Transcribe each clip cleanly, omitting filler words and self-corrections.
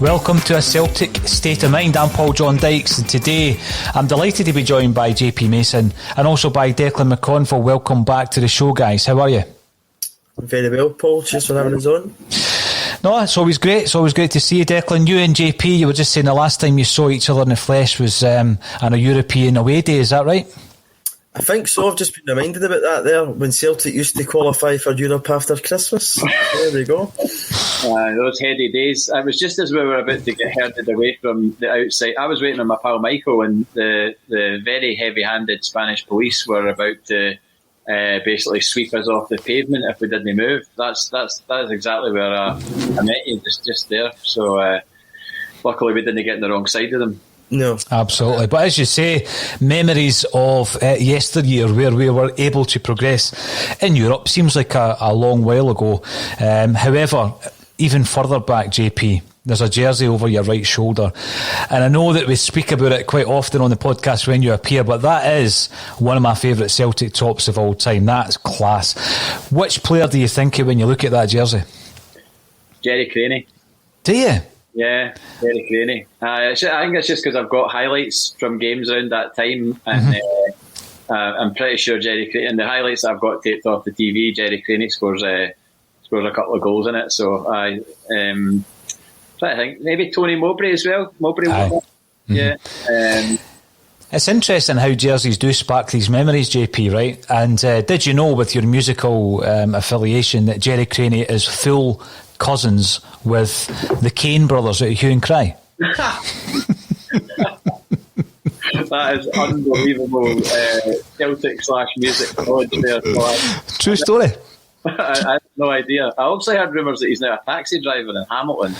Welcome to A Celtic State of Mind. I'm John Dykes, and today I'm delighted to be joined by JP Mason and also by Declan McConville. Welcome back to the show, guys. How are you? Very well, Paul. Just for having us on. No, it's always great. It's always great to see you, Declan. You and JP, you were just saying the last time you saw each other in the flesh was on a European away day. Is that right? I think so. I've just been reminded about that there when Celtic used to qualify for Europe after Christmas. There we go. Those heady days. It was just as we were about to get herded away from the outside. I was waiting on my pal Michael, and the very heavy-handed Spanish police were about to basically sweep us off the pavement if we didn't move. That is exactly where I met you, just there. So luckily we didn't get on the wrong side of them. No. Absolutely. But as you say, memories of yesteryear where we were able to progress in Europe seems like a long while ago. However, even further back, JP, there's a jersey over your right shoulder. And I know that we speak about it quite often on the podcast when you appear, but that is one of my favourite Celtic tops of all time. That's class. Which player do you think of when you look at that jersey? Jerry Craney. Do you? Yeah, Jerry Craney. I think it's just because I've got highlights from games around that time, and I'm pretty sure Jerry Craney, and the highlights I've got taped off the TV, Jerry Craney scores a couple of goals in it. So I think maybe Tony Mowbray as well. Yeah. It's interesting how jerseys do spark these memories, JP, right? And did you know with your musical affiliation that Jerry Craney is full cousins with the Kane brothers out of Hue and Cry? That is unbelievable. Celtic / music knowledge there. True story. I had no idea. I also heard rumours that he's now a taxi driver in Hamilton.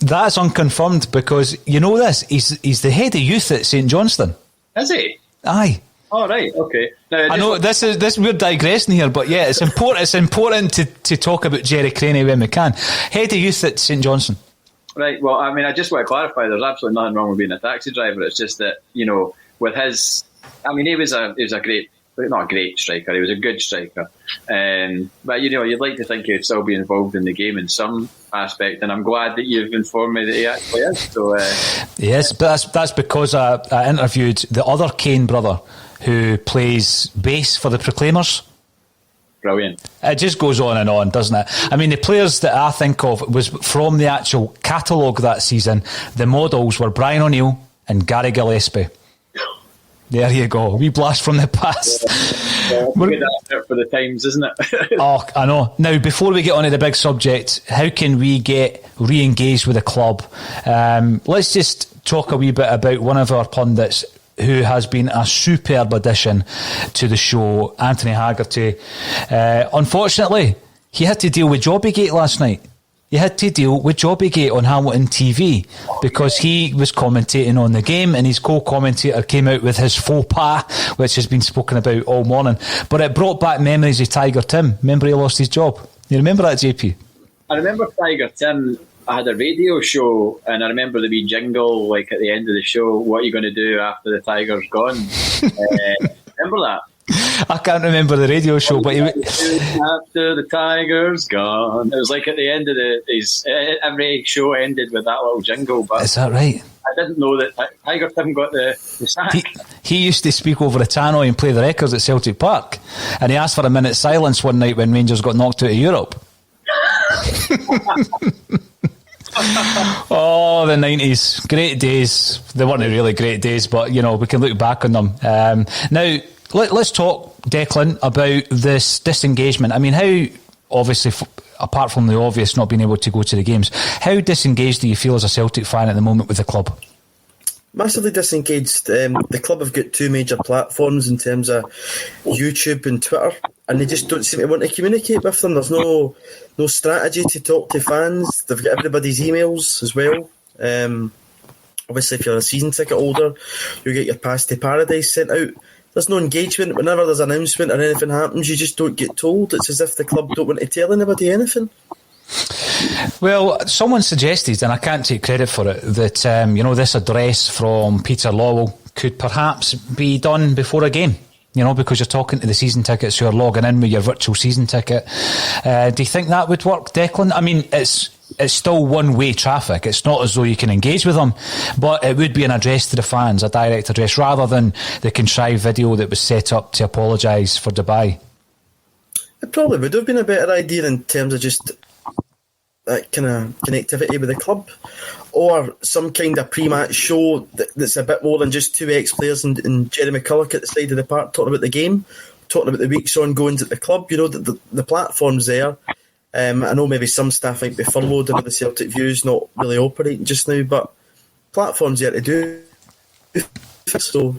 That's unconfirmed because you know this. He's the head of youth at St Johnstone. Is he? Aye. Oh right, okay. Now, I know this we're digressing here, but yeah, it's important. It's important to talk about Jerry Craney when we can. Head of youth at St Johnstone. Right. Well, I mean, I just want to clarify. There's absolutely nothing wrong with being a taxi driver. It's just that with his, I mean, he was a great, not a great striker. He was a good striker. But you'd like to think he'd still be involved in the game in some aspect, and I'm glad that you've informed me that he actually is. So yes, but that's because I interviewed the other Kane brother who plays bass for the Proclaimers. Brilliant. It just goes on, doesn't it? I mean, the players that I think of was from the actual catalogue that season. The models were Brian O'Neill and Gary Gillespie. There you go. A wee blast from the past. Good effort for the times, isn't it? Oh, I know. Now, before we get on to the big subject, how can we get re-engaged with the club? Let's just talk a wee bit about one of our pundits who has been a superb addition to the show, Anthony Haggerty. Unfortunately, he had to deal with Jobbygate last night. He had to deal with Jobbygate on Hamilton TV because he was commentating on the game and his co-commentator came out with his faux pas, which has been spoken about all morning. But it brought back memories of Tiger Tim. Remember he lost his job? You remember that, JP? I remember Tiger Tim. I had a radio show and I remember the wee jingle like at the end of the show, what are you going to do after the Tiger's gone? Remember that? I can't remember the radio show, but after the Tiger's gone. It was like at the end of every show ended with that little jingle. But is that right? I didn't know that Tiger Tim got the sack. He used to speak over a tannoy and play the records at Celtic Park, and he asked for a minute's silence one night when Rangers got knocked out of Europe. Oh, the 90s. Great days. They weren't really great days, but, we can look back on them. Now, let's talk, Declan, about this disengagement. I mean, how, obviously, apart from the obvious not being able to go to the games, how disengaged do you feel as a Celtic fan at the moment with the club? Massively disengaged. The club have got two major platforms in terms of YouTube and Twitter, and they just don't seem to want to communicate with them. There's no strategy to talk to fans. They've got everybody's emails as well. Obviously, if you're a season ticket holder, you get your Pass to Paradise sent out. There's no engagement. Whenever there's an announcement or anything happens, you just don't get told. It's as if the club don't want to tell anybody anything. Well, someone suggested, and I can't take credit for it, that this address from Peter Lawwell could perhaps be done before a game. Because you're talking to the season tickets who are logging in with your virtual season ticket. Do you think that would work, Declan? I mean, it's still one-way traffic. It's not as though you can engage with them, but it would be an address to the fans, a direct address, rather than the contrived video that was set up to apologise for Dubai. It probably would have been a better idea in terms of just that kind of connectivity with the club, or some kind of pre-match show that's a bit more than just two ex-players and Jerry McCulloch at the side of the park talking about the game, talking about the week's ongoings at the club. The platform's there. I know maybe some staff might be furloughed and the Celtic View's not really operating just now, but platform's there to do, so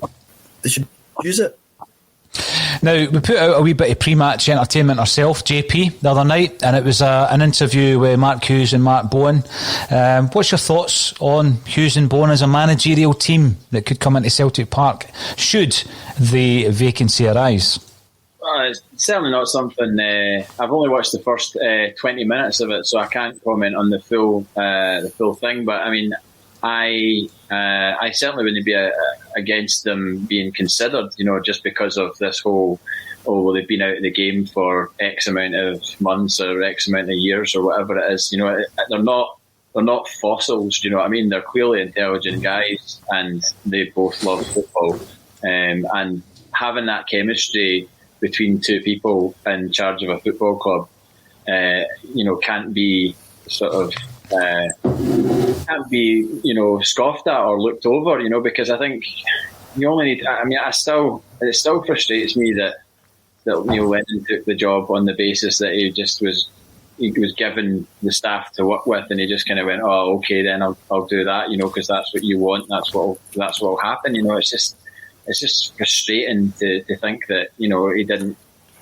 they should use it. Now, we put out a wee bit of pre-match entertainment ourselves, JP, the other night, and it was an interview with Mark Hughes and Mark Bowen. What's your thoughts on Hughes and Bowen as a managerial team that could come into Celtic Park should the vacancy arise? It's certainly not something. I've only watched the first 20 minutes of it, so I can't comment on the full thing. But I mean, I certainly wouldn't be against them being considered, just because of this whole, well, they've been out of the game for X amount of months or X amount of years or whatever it is. They're not fossils. Do you know what I mean? They're clearly intelligent guys, and they both love football. And having that chemistry between two people in charge of a football club, can't be sort of. Can't be, scoffed at or looked over, because I think you only need. I mean, it still frustrates me that Neil Lennon took the job on the basis that he was given the staff to work with, and he just kind of went, "Oh, okay, then I'll do that," because that's what you want. That's what will happen. It's just frustrating to think that he didn't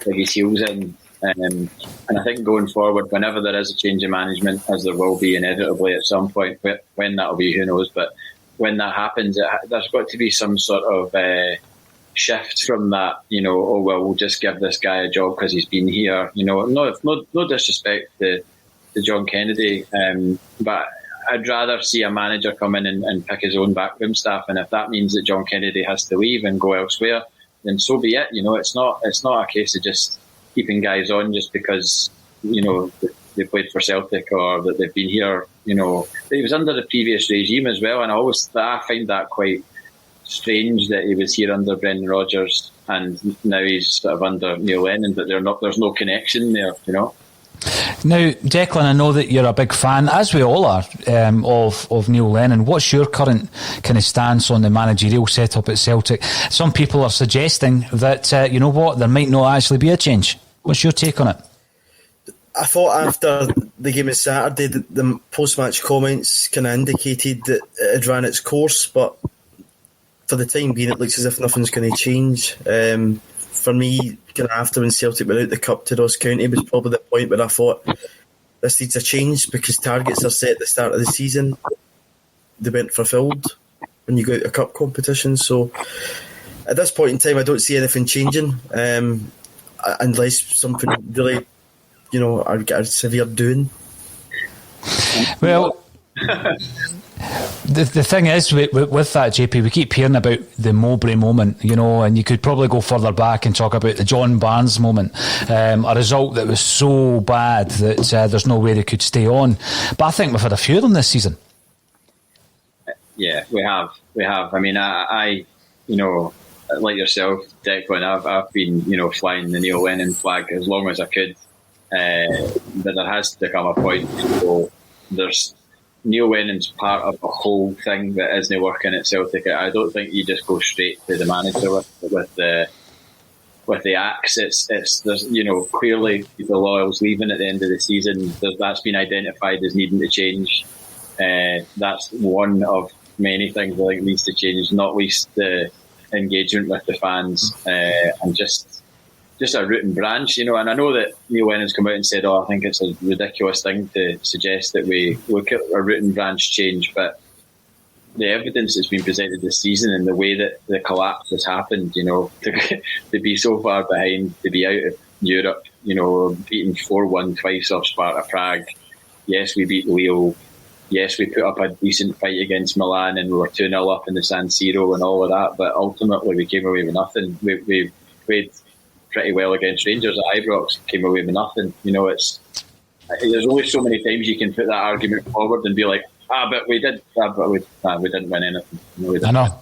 dig his heels in. And I think going forward, whenever there is a change in management, as there will be inevitably at some point, when that'll be, who knows, but when that happens, there's got to be some sort of shift from that, we'll just give this guy a job because he's been here. No disrespect to John Kennedy, but I'd rather see a manager come in and pick his own backroom staff, and if that means that John Kennedy has to leave and go elsewhere, then so be it. It's not a case of just keeping guys on just because they played for Celtic or that they've been here. He was under the previous regime as well, and I find that quite strange that he was here under Brendan Rodgers and now he's sort of under Neil Lennon, but there's no connection there. Now, Declan, I know that you're a big fan, as we all are, of Neil Lennon. What's your current kind of stance on the managerial setup at Celtic? Some people are suggesting that, there might not actually be a change. What's your take on it? I thought after the game of Saturday, the post-match comments kind of indicated that it had ran its course, but for the time being, it looks as if nothing's going to change. For me, kind of after when Celtic went out the cup to Ross County was probably the point where I thought this needs a change, because targets are set at the start of the season. They weren't fulfilled when you go out a cup competition. So at this point in time, I don't see anything changing, unless something really, a severe doing. Well, the thing is with that, JP, we keep hearing about the Mowbray moment, and you could probably go further back and talk about the John Barnes moment, a result that was so bad that there's no way they could stay on. But I think we've had a few of them this season. Yeah, we have. I mean, I like yourself, Declan, I've been, flying the Neil Lennon flag as long as I could. But there has to come a point. So there's Neil Lennon's part of a whole thing that isn't working at Celtic. I don't think you just go straight to the manager with the axe. There's clearly the Loyal's leaving at the end of the season. That's been identified as needing to change. That's one of many things I think needs to change, not least the engagement with the fans, and just a root and branch, And I know that Neil Lennon's come out and said, I think it's a ridiculous thing to suggest that we look at a root and branch change, but the evidence that's been presented this season and the way that the collapse has happened, to be so far behind, to be out of Europe, beaten 4-1 twice off Sparta Prague. Yes, we beat Lille. Yes, we put up a decent fight against Milan and we were 2-0 up in the San Siro and all of that, but ultimately we came away with nothing. We played pretty well against Rangers at Ibrox, came away with nothing. There's only so many times you can put that argument forward and be like, but we did, but we didn't win anything. I know.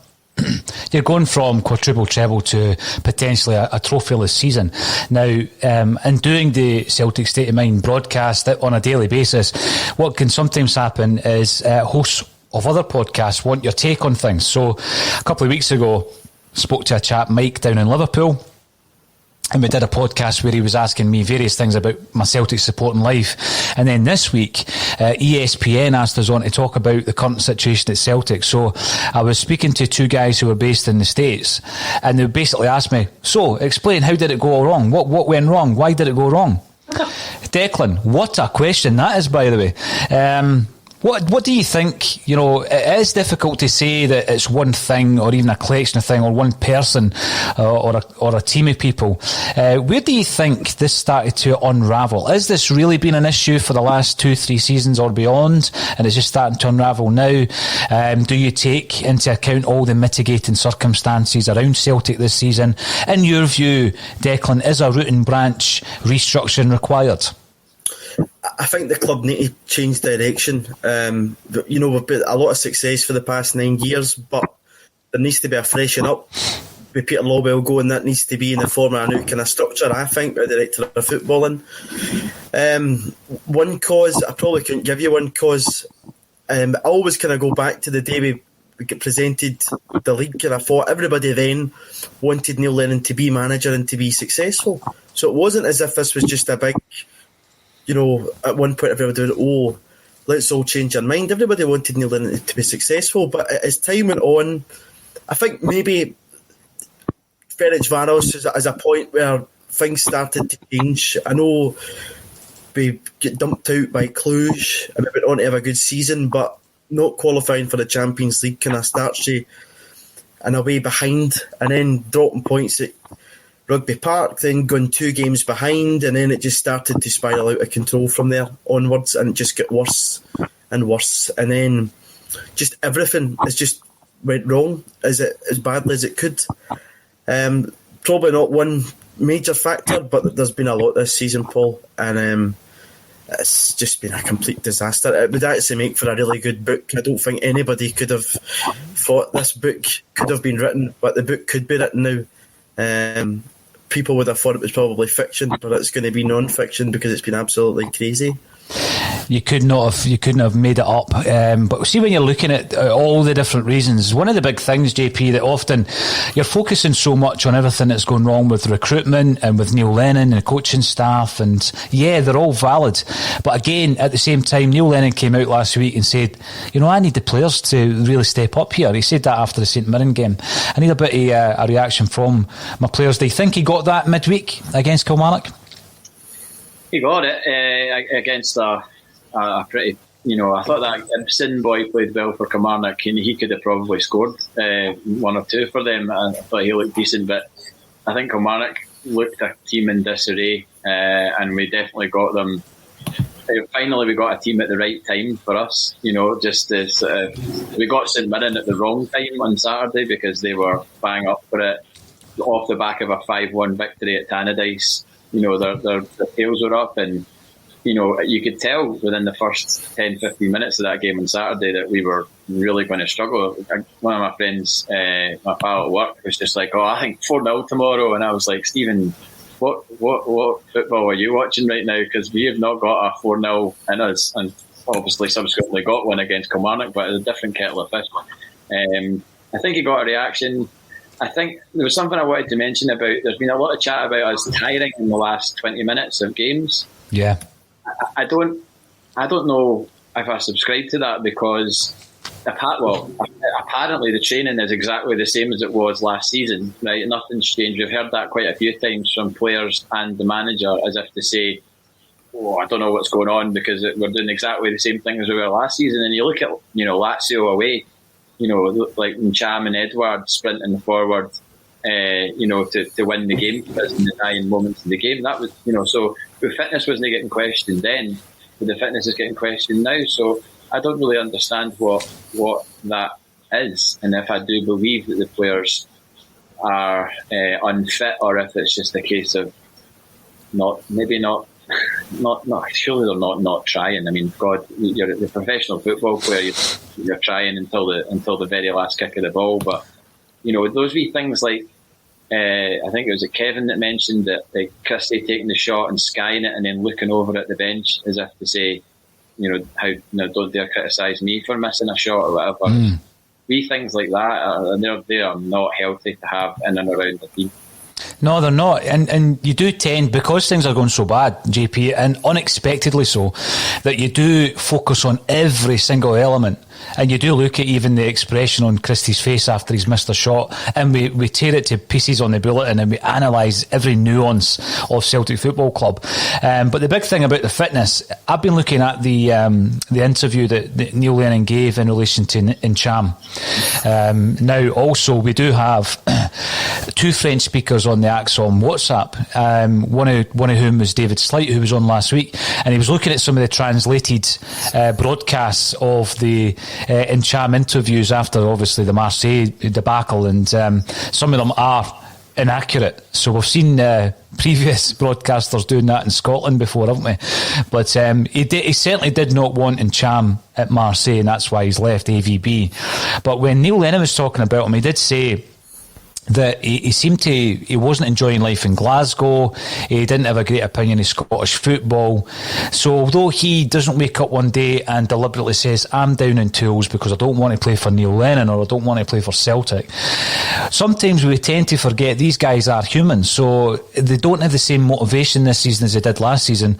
You're going from quadruple treble to potentially a trophyless season. Now, in doing the Celtic State of Mind broadcast on a daily basis, what can sometimes happen is hosts of other podcasts want your take on things. So a couple of weeks ago, spoke to a chap, Mike, down in Liverpool, and we did a podcast where he was asking me various things about my Celtic support in life. And then this week, ESPN asked us on to talk about the current situation at Celtic. So I was speaking to two guys who were based in the States, and they basically asked me, so explain, how did it go wrong? What went wrong? Why did it go wrong? Declan, what a question that is, by the way. What do you think? It is difficult to say that it's one thing or even a collection of things or one person or a team of people. Where do you think this started to unravel? Is this really been an issue for the last 2-3 seasons or beyond, and it's just starting to unravel now? Do you take into account all the mitigating circumstances around Celtic this season? In your view, Declan, is a root and branch restructuring required? I think the club need to change direction. We've had a lot of success for the past 9 years, but there needs to be a freshen up with Peter Lawwell going. That needs to be in the form of a new kind of structure, I think, by the director of footballing. One cause, I probably couldn't give you one cause. I always kind of go back to the day we get presented the league, and I thought everybody then wanted Neil Lennon to be manager and to be successful. So it wasn't as if this was just a big... at one point everybody went, let's all change our mind. Everybody wanted Neil Lennon to be successful, but as time went on, I think maybe Ferencváros is a point where things started to change. I know we get dumped out by Cluj and we went on to have a good season, but not qualifying for the Champions League kind of starts you in a way behind, and then dropping points at Rugby Park, then going 2 games behind, and then it just started to spiral out of control from there onwards, and it just got worse and worse, and then just everything has just went wrong as badly as it could. Probably not one major factor, but there's been a lot this season, Paul, and it's just been a complete disaster. It would actually make for a really good book. I don't think anybody could have thought this book could have been written, but the book could be written now. People would have thought it was probably fiction, but it's going to be non-fiction because it's been absolutely crazy. You couldn't have made it up. But see, when you're looking at all the different reasons, one of the big things, JP, that often you're focusing so much on everything that's going wrong with recruitment and with Neil Lennon and coaching staff, and yeah, they're all valid. But again, at the same time, Neil Lennon came out last week and said, I need the players to really step up here. He said that after the St Mirren game. I need a bit of a reaction from my players. Do you think he got that midweek against Kilmarnock? He got it against a pretty, I thought that Ibsen boy played well for Kilmarnock, and he could have probably scored 1 or 2 for them. I thought he looked decent, but I think Kilmarnock looked a team in disarray, and we definitely got them. Finally, we got a team at the right time for us. Just as we got St Mirren at the wrong time on Saturday because they were bang up for it off the back of a 5-1 victory at Tannadice. Their tails were up, and you could tell within the first 10-15 minutes of that game on Saturday that we were really going to struggle. One of my friends, my pal at work, was just like, I think 4-0 tomorrow, and I was like, Stephen, what football are you watching right now? Because we have not got a 4-0 in us, and obviously subsequently got one against Kilmarnock, but it's a different kettle of fish. I think he got a reaction. I think there was something I wanted to mention about, there's been a lot of chat about us tiring in the last 20 minutes of games. Yeah. I don't know if I subscribe to that, because apparently the training is exactly the same as it was last season, right? Nothing's changed. We've heard that quite a few times from players and the manager, as if to say, "Oh, I don't know what's going on because we're doing exactly the same thing as we were last season." And you look at, Lazio away, like Cham and Edward sprinting forward, to win the game because in the dying moments of the game. That was, so the fitness wasn't getting questioned then, but the fitness is getting questioned now. So I don't really understand what that is, and if I do believe that the players are unfit, or if it's just a case of not surely they're not trying. I mean, God, you're the professional football player. You're trying until the very last kick of the ball. But those wee things like I think it was Kevin that mentioned that Christie taking the shot and skying it and then looking over at the bench as if to say, don't dare criticise me for missing a shot or whatever. Wee things like that, they are not healthy to have in and around the team. No, they're not. And you do tend, because things are going so bad, JP, and unexpectedly so, that you do focus on every single element. And you do look at even the expression on Christie's face after he's missed a shot, and we tear it to pieces on the Bulletin and we analyse every nuance of Celtic Football Club. But the big thing about the fitness, I've been looking at the interview that Neil Lennon gave in relation to Cham. Now, also, we do have two French speakers on the Axon WhatsApp, one of whom was David Slight, who was on last week, and he was looking at some of the translated broadcasts of the Cham interviews after, obviously, the Marseille debacle, and some of them are inaccurate. So we've seen previous broadcasters doing that in Scotland before, haven't we? But he certainly did not want Cham at Marseille, and that's why he's left AVB. But when Neil Lennon was talking about him, he did say that he wasn't enjoying life in Glasgow. He didn't have a great opinion of Scottish football. So although he doesn't wake up one day and deliberately says, I'm down in tools because I don't want to play for Neil Lennon or I don't want to play for Celtic, sometimes we tend to forget these guys are human. So they don't have the same motivation this season as they did last season.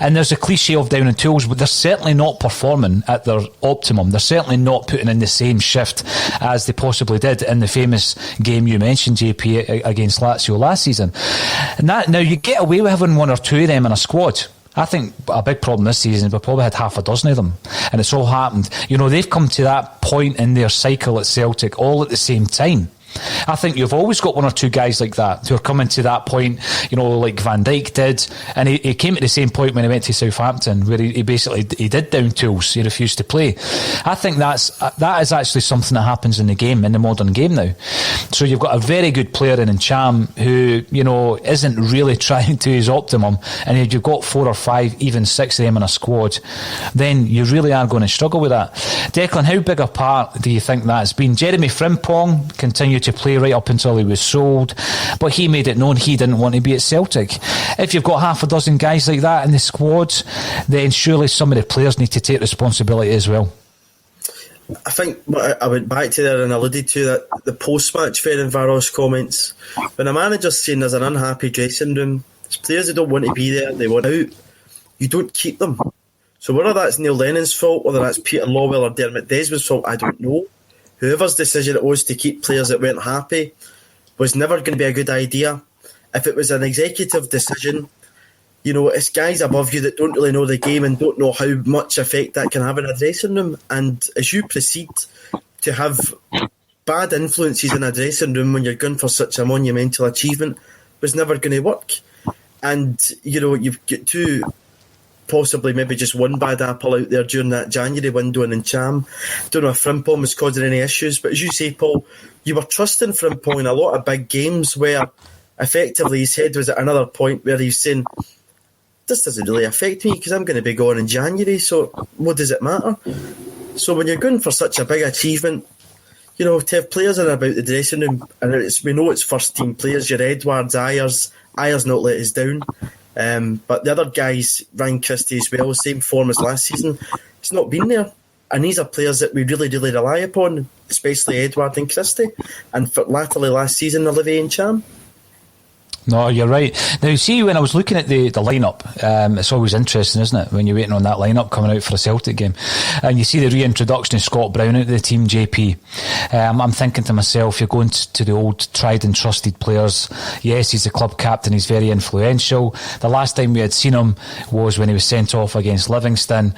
And there's a cliche of down in tools, but they're certainly not performing at their optimum. They're certainly not putting in the same shift as they possibly did in the famous game you mentioned, JP, against Lazio last season. And that, now you get away with having one or two of them in a squad. I think a big problem this season, we probably had half a dozen of them, and it's all happened. They've come to that point in their cycle at Celtic all at the same time. I think you've always got one or two guys like that who are coming to that point, like Van Dijk did, and he came at the same point when he went to Southampton, where he did down tools. He refused to play. I think that is actually something that happens in the modern game now. So you've got a very good player in Cham who isn't really trying to his optimum, and if you've got 4 or 5, even 6 of them in a squad, then you really are going to struggle with that. Declan, how big a part do you think that's been? Jeremy Frimpong continued to play right up until he was sold, but he made it known he didn't want to be at Celtic. If you've got half a dozen guys like that in the squad, then surely some of the players need to take responsibility as well. I think I went back to there and alluded to that the post-match Ferencváros comments. When a manager's saying there's an unhappy dressing room, there's players that don't want to be there, they want out, you don't keep them. So whether that's Neil Lennon's fault, whether that's Peter Lawwell or Dermot Desmond's fault, I don't know. Whoever's decision it was to keep players that weren't happy was never going to be a good idea. If it was an executive decision, it's guys above you that don't really know the game and don't know how much effect that can have in a dressing room. And as you proceed to have bad influences in a dressing room when you're going for such a monumental achievement, was never going to work. And, you've got two, possibly maybe just one bad apple out there during that January window in Cham. Don't know if Frimpong was causing any issues, but as you say, Paul, you were trusting Frimpong in a lot of big games where effectively his head was at another point where he's saying, this doesn't really affect me because I'm going to be going in January, so what does it matter? So when you're going for such a big achievement, to have players in about the dressing room, and we know it's first team players, your Edwards, Ayers not let us down. But the other guys, Ryan Christie as well, same form as last season, it's not been there. And these are players that we really, really rely upon, especially Edward and Christie, and for latterly last season, Olivier and Cham. No, you're right. Now, see, when I was looking at the lineup, it's always interesting, isn't it, when you're waiting on that lineup coming out for a Celtic game, and you see the reintroduction of Scott Brown out of the team, JP. I'm thinking to myself, you're going to the old tried and trusted players. Yes, he's the club captain, he's very influential. The last time we had seen him was when he was sent off against Livingston.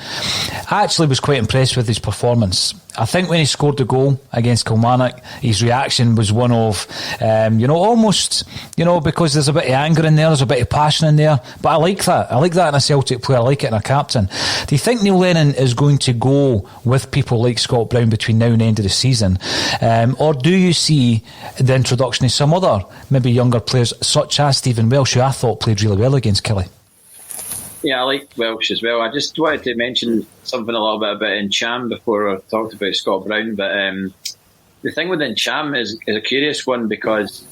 I actually was quite impressed with his performance. I think when he scored the goal against Kilmarnock, his reaction was one of, almost, because there's a bit of anger in there, there's a bit of passion in there. But I like that. I like that in a Celtic player. I like it in a captain. Do you think Neil Lennon is going to go with people like Scott Brown between now and the end of the season? Or do you see the introduction of some other, maybe younger players, such as Stephen Welsh, who I thought played really well against Kelly? Yeah, I like Welsh as well. I just wanted to mention something a little bit about Encham before I talked about Scott Brown. But the thing with Encham is a curious one, because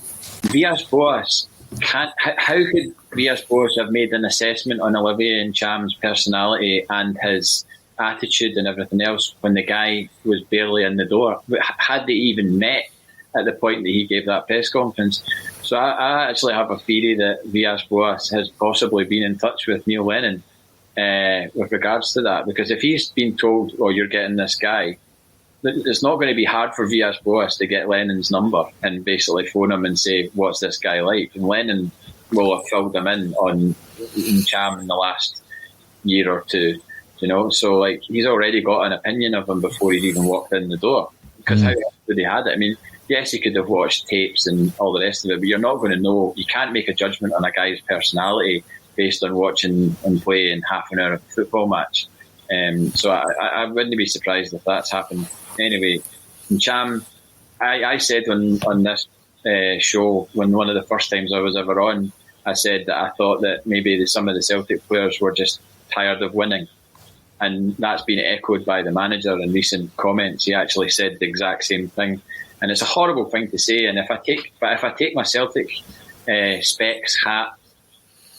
Villas-Boas how could Villas-Boas have made an assessment on Olivier Encham's personality and his attitude and everything else when the guy was barely in the door? Had they even met at the point that he gave that press conference? So I actually have a theory that Villas-Boas has possibly been in touch with Neil Lennon with regards to that, because if he's been told, "Oh, you're getting this guy," it's not going to be hard for Villas-Boas to get Lennon's number and basically phone him and say, "What's this guy like?" And Lennon will have filled him in on Cham in the last year or two, So like, he's already got an opinion of him before he's even walked in the door. Because how else would he had it? I mean, yes, he could have watched tapes and all the rest of it, but you're not going to know. You can't make a judgment on a guy's personality based on watching him play in half an hour of a football match. So I wouldn't be surprised if that's happened. Anyway, Cham, I said on this show, when one of the first times I was ever on, I said that I thought that maybe some of the Celtic players were just tired of winning. And that's been echoed by the manager in recent comments. He actually said the exact same thing. And it's a horrible thing to say. And if I take my Celtic specs, hat,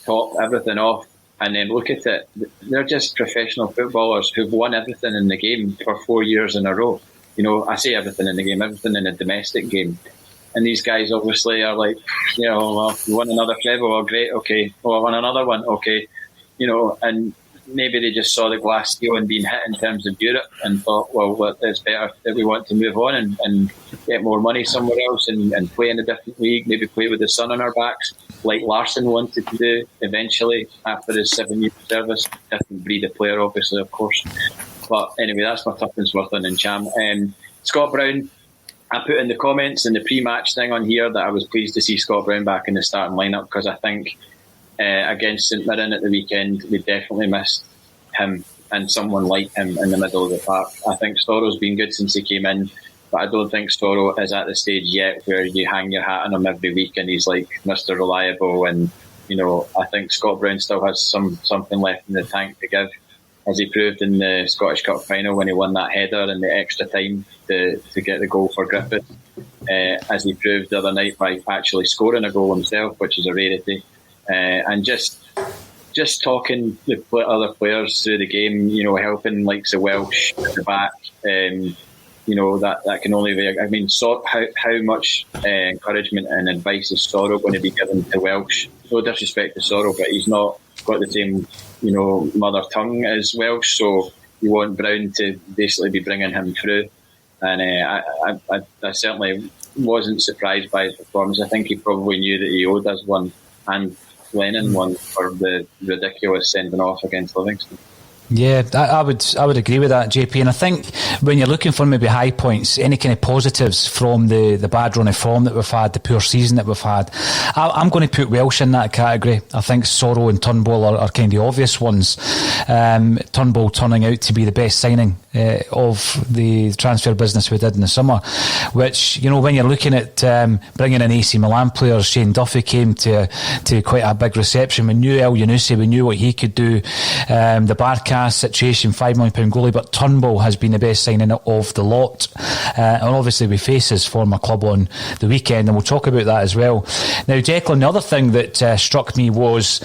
top, everything off, and then look at it, they're just professional footballers who've won everything in the game for 4 years in a row. I say everything in the game, everything in a domestic game. And these guys obviously are like, well, you won another treble, well, great, okay. Well, I won another one, okay. And maybe they just saw the glass ceiling being hit in terms of Europe and thought, well, it's better that we want to move on and get more money somewhere else and play in a different league, maybe play with the sun on our backs, like Larson wanted to do eventually after his 7-year service. Different breed of player, obviously, of course. But anyway, that's my tuppence worth on Encham. Scott Brown, I put in the comments in the pre-match thing on here that I was pleased to see Scott Brown back in the starting lineup, because I think against St Mirren at the weekend, we definitely missed him and someone like him in the middle of the park. I think Storrow's been good since he came in, but I don't think Storrow is at the stage yet where you hang your hat on him every week and he's like Mr. Reliable. And I think Scott Brown still has something left in the tank to give, as he proved in the Scottish Cup final when he won that header in the extra time to get the goal for Griffith, as he proved the other night by actually scoring a goal himself, which is a rarity. And just talking to other players through the game, helping like the Welsh at the back, that can only be. I mean, how much encouragement and advice is Storrow going to be given to Welsh? No disrespect to Storrow, but he's not got the same, mother tongue as Welsh, so you want Brown to basically be bringing him through. And I certainly wasn't surprised by his performance. I think he probably knew that he owed us one, and Lennon won for the ridiculous sending off against Livingston. Yeah, I would agree with that, JP. And I think when you're looking for maybe high points, any kind of positives from the bad run of form that we've had, the poor season that we've had, I'm going to put Welsh in that category. I think Storrow and Turnbull are kind of obvious ones. Turnbull turning out to be the best signing of the transfer business we did in the summer, which, when you're looking at bringing in AC Milan players, Shane Duffy came to quite a big reception. We knew El Yunusi, we knew what he could do. The Barca typecast situation, £5 million goalie, but Turnbull has been the best signing of the lot. And obviously we face his former club on the weekend, and we'll talk about that as well. Now, Declan, the other thing that struck me was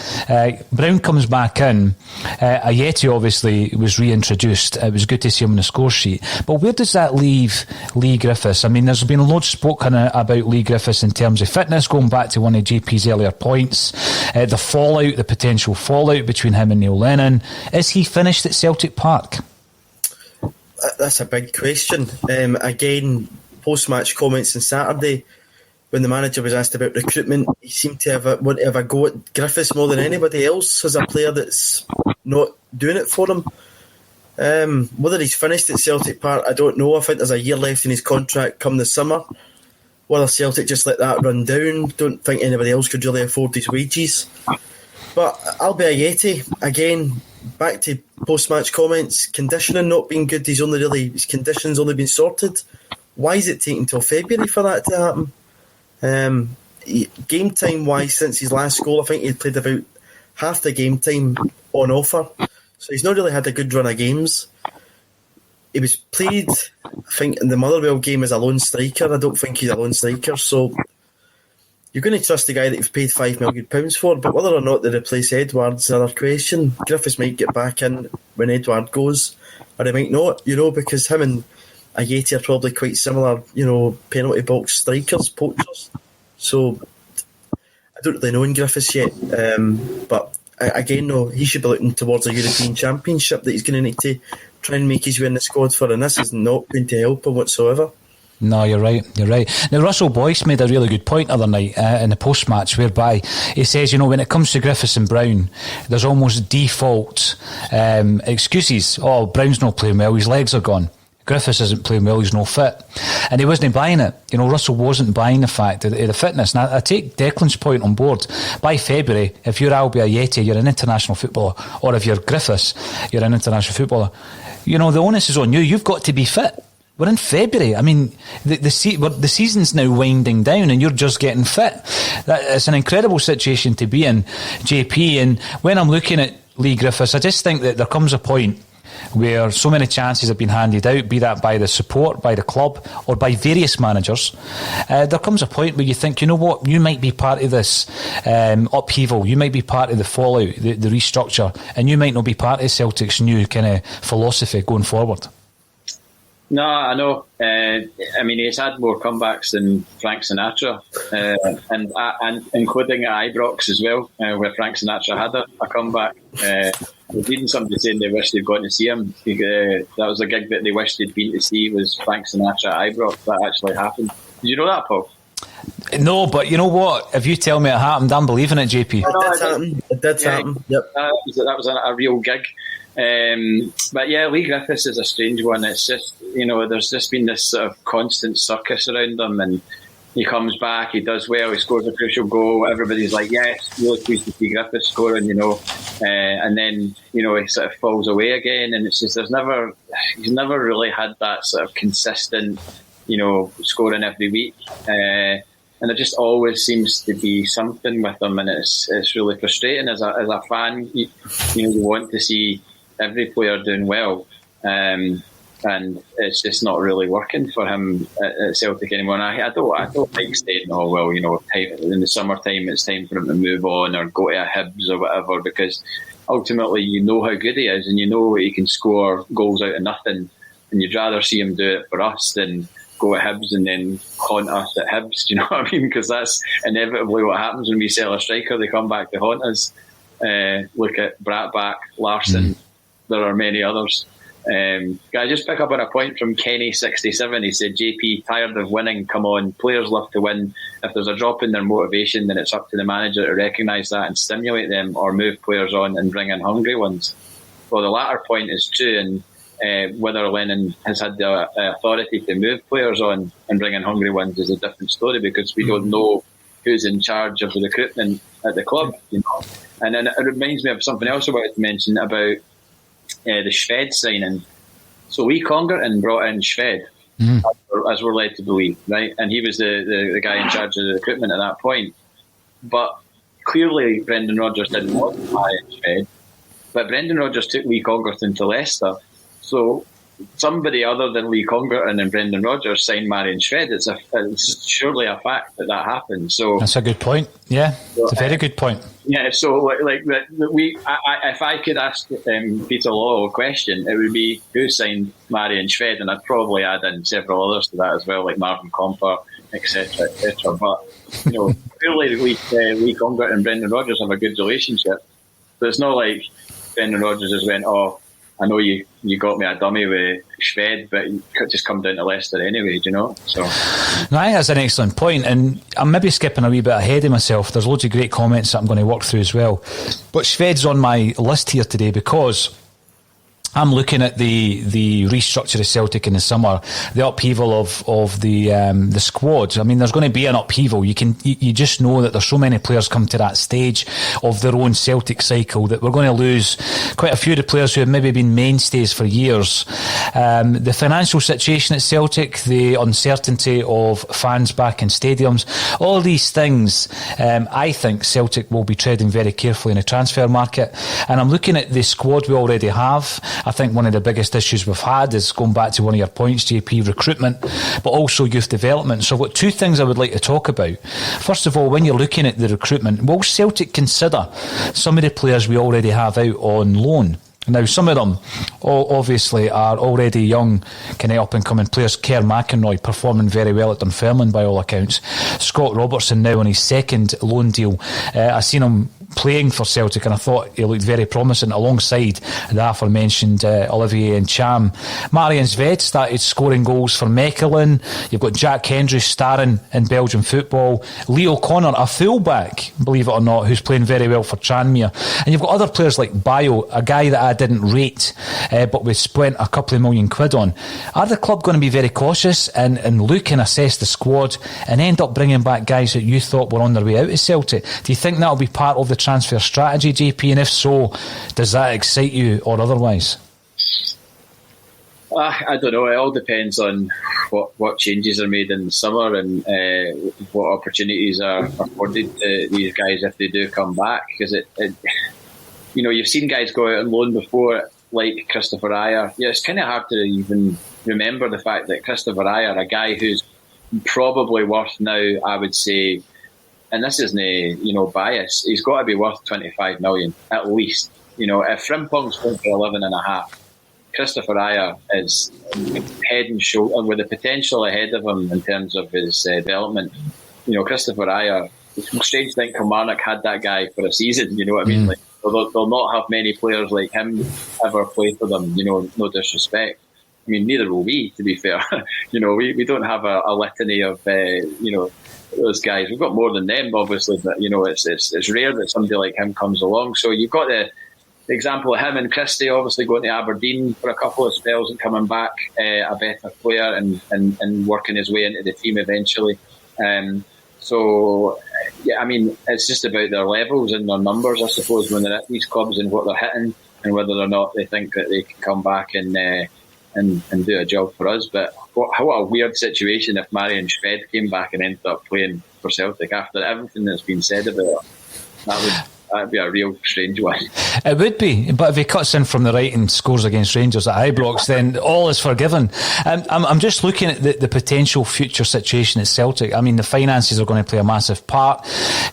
Brown comes back in. Ajeti obviously was reintroduced. It was good to see him on the score sheet. But where does that leave Lee Griffiths? I mean, there's been loads spoken about Lee Griffiths in terms of fitness, going back to one of JP's earlier points, the potential fallout between him and Neil Lennon. Is he finished at Celtic Park? That's a big question. Again, post-match comments on Saturday, when the manager was asked about recruitment, he seemed to want to have a go at Griffiths more than anybody else as a player that's not doing it for him. Whether he's finished at Celtic Park, I don't know. I think there's a year left in his contract come the summer. Whether Celtic just let that run down, don't think anybody else could really afford his wages. But I'll be Ajeti. Again, back to post-match comments, conditioning not being good, his condition's only been sorted. Why is it taking till February for that to happen? Game time wise, since his last goal, I think he'd played about half the game time on offer. So he's not really had a good run of games. He was played, I think, in the Motherwell game as a lone striker. I don't think he's a lone striker. So you're going to trust the guy that you've paid £5 million for, but whether or not they replace Edwards is another question. Griffiths might get back in when Edward goes, or he might not, because him and Ajeti are probably quite similar, penalty box strikers, poachers. So I don't really know in Griffiths yet. But again, no, he should be looking towards a European Championship that he's going to need to try and make his way in the squad for, and this is not going to help him whatsoever. No, you're right. Now, Russell Boyce made a really good point the other night in the post-match, whereby he says, when it comes to Griffiths and Brown, there's almost default excuses. Oh, Brown's not playing well, his legs are gone. Griffiths isn't playing well, he's no fit. And he wasn't buying it. Russell wasn't buying the fact of the fitness. Now, I take Declan's point on board. By February, if you're Albi Ajeti, you're an international footballer, or if you're Griffiths, you're an international footballer. The onus is on you. You've got to be fit. We're in February. I mean, the season's now winding down and you're just getting fit. It's an incredible situation to be in, JP. And when I'm looking at Lee Griffiths, I just think that there comes a point where so many chances have been handed out, be that by the support, by the club, or by various managers. There comes a point where you think, you know what, you might be part of this upheaval, you might be part of the fallout, the restructure, and you might not be part of Celtic's new kind of philosophy going forward. No, I know. I mean, he's had more comebacks than Frank Sinatra, and including at Ibrox as well, where Frank Sinatra had a comeback. I was reading somebody saying they wish they'd gone to see him. That was a gig that they wished they'd been to see, was Frank Sinatra at Ibrox. That actually happened. Did you know that, Paul? No, but you know what? If you tell me it happened, I'm believing it, JP. It did happen. Yep. That was a real gig. But yeah, Lee Griffiths is a strange one. It's just, there's just been this sort of constant circus around him, and he comes back, he does well, he scores a crucial goal, everybody's like, yes, really pleased to see Griffiths scoring, and then, he sort of falls away again, and it's just, he's never really had that sort of consistent, scoring every week, and there just always seems to be something with him, and it's really frustrating as a fan. You want to see every player doing well, and it's just not really working for him at Celtic anymore. And I don't like saying, in the summertime it's time for him to move on or go to a Hibs or whatever, because ultimately you know how good he is and you know he can score goals out of nothing, and you'd rather see him do it for us than go at Hibs and then haunt us at Hibs. Do you know what I mean? Because that's inevitably what happens when we sell a striker. They come back to haunt us. Look at Bratback, Larsson. There are many others. Can I just pick up on a point from Kenny67? He said, JP, tired of winning, come on. Players love to win. If there's a drop in their motivation, then it's up to the manager to recognise that and stimulate them, or move players on and bring in hungry ones. Well, the latter point is true, and whether Lennon has had the authority to move players on and bring in hungry ones is a different story, because we don't know who's in charge of the recruitment at the club. And then it reminds me of something else I wanted to mention about the Shved signing. So Lee Congerton brought in Shved, as we're led to believe, right? And he was the guy in charge of the recruitment at that point. But clearly Brendan Rodgers didn't want to buy Shved. But Brendan Rodgers took Lee Congerton to Leicester. So somebody other than Lee Congerton and Brendan Rodgers signed Marion Shred. It's surely a fact that happened. So that's a good point. Yeah, it's a very good point. Yeah, so if I could ask Peter Law a question, it would be who signed Marion Shred, and I'd probably add in several others to that as well, like Marvin Comper, etc., etc. But clearly Lee Congerton and Brendan Rodgers have a good relationship. So it's not like Brendan Rodgers just went, "Oh, I know you got me a dummy with Shved, but you could just come down to Leicester anyway," do you know? So, no, I think that's an excellent point, and I'm maybe skipping a wee bit ahead of myself. There's loads of great comments that I'm going to work through as well. But Shved's on my list here today because I'm looking at the restructure of Celtic in the summer, the upheaval of the squad. I mean, there's going to be an upheaval. You just know that there's so many players come to that stage of their own Celtic cycle that we're going to lose quite a few of the players who have maybe been mainstays for years. The financial situation at Celtic, the uncertainty of fans back in stadiums, all these things, I think Celtic will be treading very carefully in the transfer market. And I'm looking at the squad we already have. I think one of the biggest issues we've had is, going back to one of your points, JP, recruitment, but also youth development. So I've got two things I would like to talk about. First of all, when you're looking at the recruitment, will Celtic consider some of the players we already have out on loan? Now, some of them obviously are already young, kind of up-and-coming players. Kerr McInroy performing very well at Dunfermline by all accounts. Scott Robertson now on his second loan deal. I seen him playing for Celtic and I thought he looked very promising alongside the aforementioned Olivier Ncham. Marion Shved started scoring goals for Mechelen. You've got Jack Hendry starring in Belgian football. Leo Connor, a fullback, believe it or not, who's playing very well for Tranmere. And you've got other players like Bayo, a guy that I didn't rate, but we spent a couple of £1 million on. Are the club going to be very cautious and look and assess the squad and end up bringing back guys that you thought were on their way out of Celtic? Do you think that'll be part of the transfer strategy, JP? And if so, does that excite you or otherwise? I don't know. It all depends on what changes are made in the summer and what opportunities are afforded to these guys if they do come back. Because you've seen guys go out on loan before, like Christopher Ayer. Yeah, it's kind of hard to even remember the fact that Christopher Ayer, a guy who's probably worth now, I would say, and this isn't bias, he's got to be worth 25 million at least. If Frimpong's going for 11.5, Christopher Ayer is head and shoulder with the potential ahead of him in terms of his development. Christopher Ayer, it's strange to think Kilmarnock had that guy for a season. You know what I mean? Like, they'll not have many players like him ever play for them. No disrespect. I mean, neither will we, to be fair. We don't have a litany of those guys. We've got more than them, obviously, but it's rare that somebody like him comes along. So you've got the example of him and Christie obviously going to Aberdeen for a couple of spells and coming back a better player and working his way into the team eventually. So yeah, I mean, it's just about their levels and their numbers, I suppose, when they're at these clubs and what they're hitting and whether or not they think that they can come back and do a job for us. But what a weird situation if Marion Shved came back and ended up playing for Celtic after everything that's been said about it. That'd be a real strange one. It would be, but if he cuts in from the right and scores against Rangers at Ibrox, then all is forgiven. I'm just looking at the potential future situation at Celtic. I mean, the finances are going to play a massive part.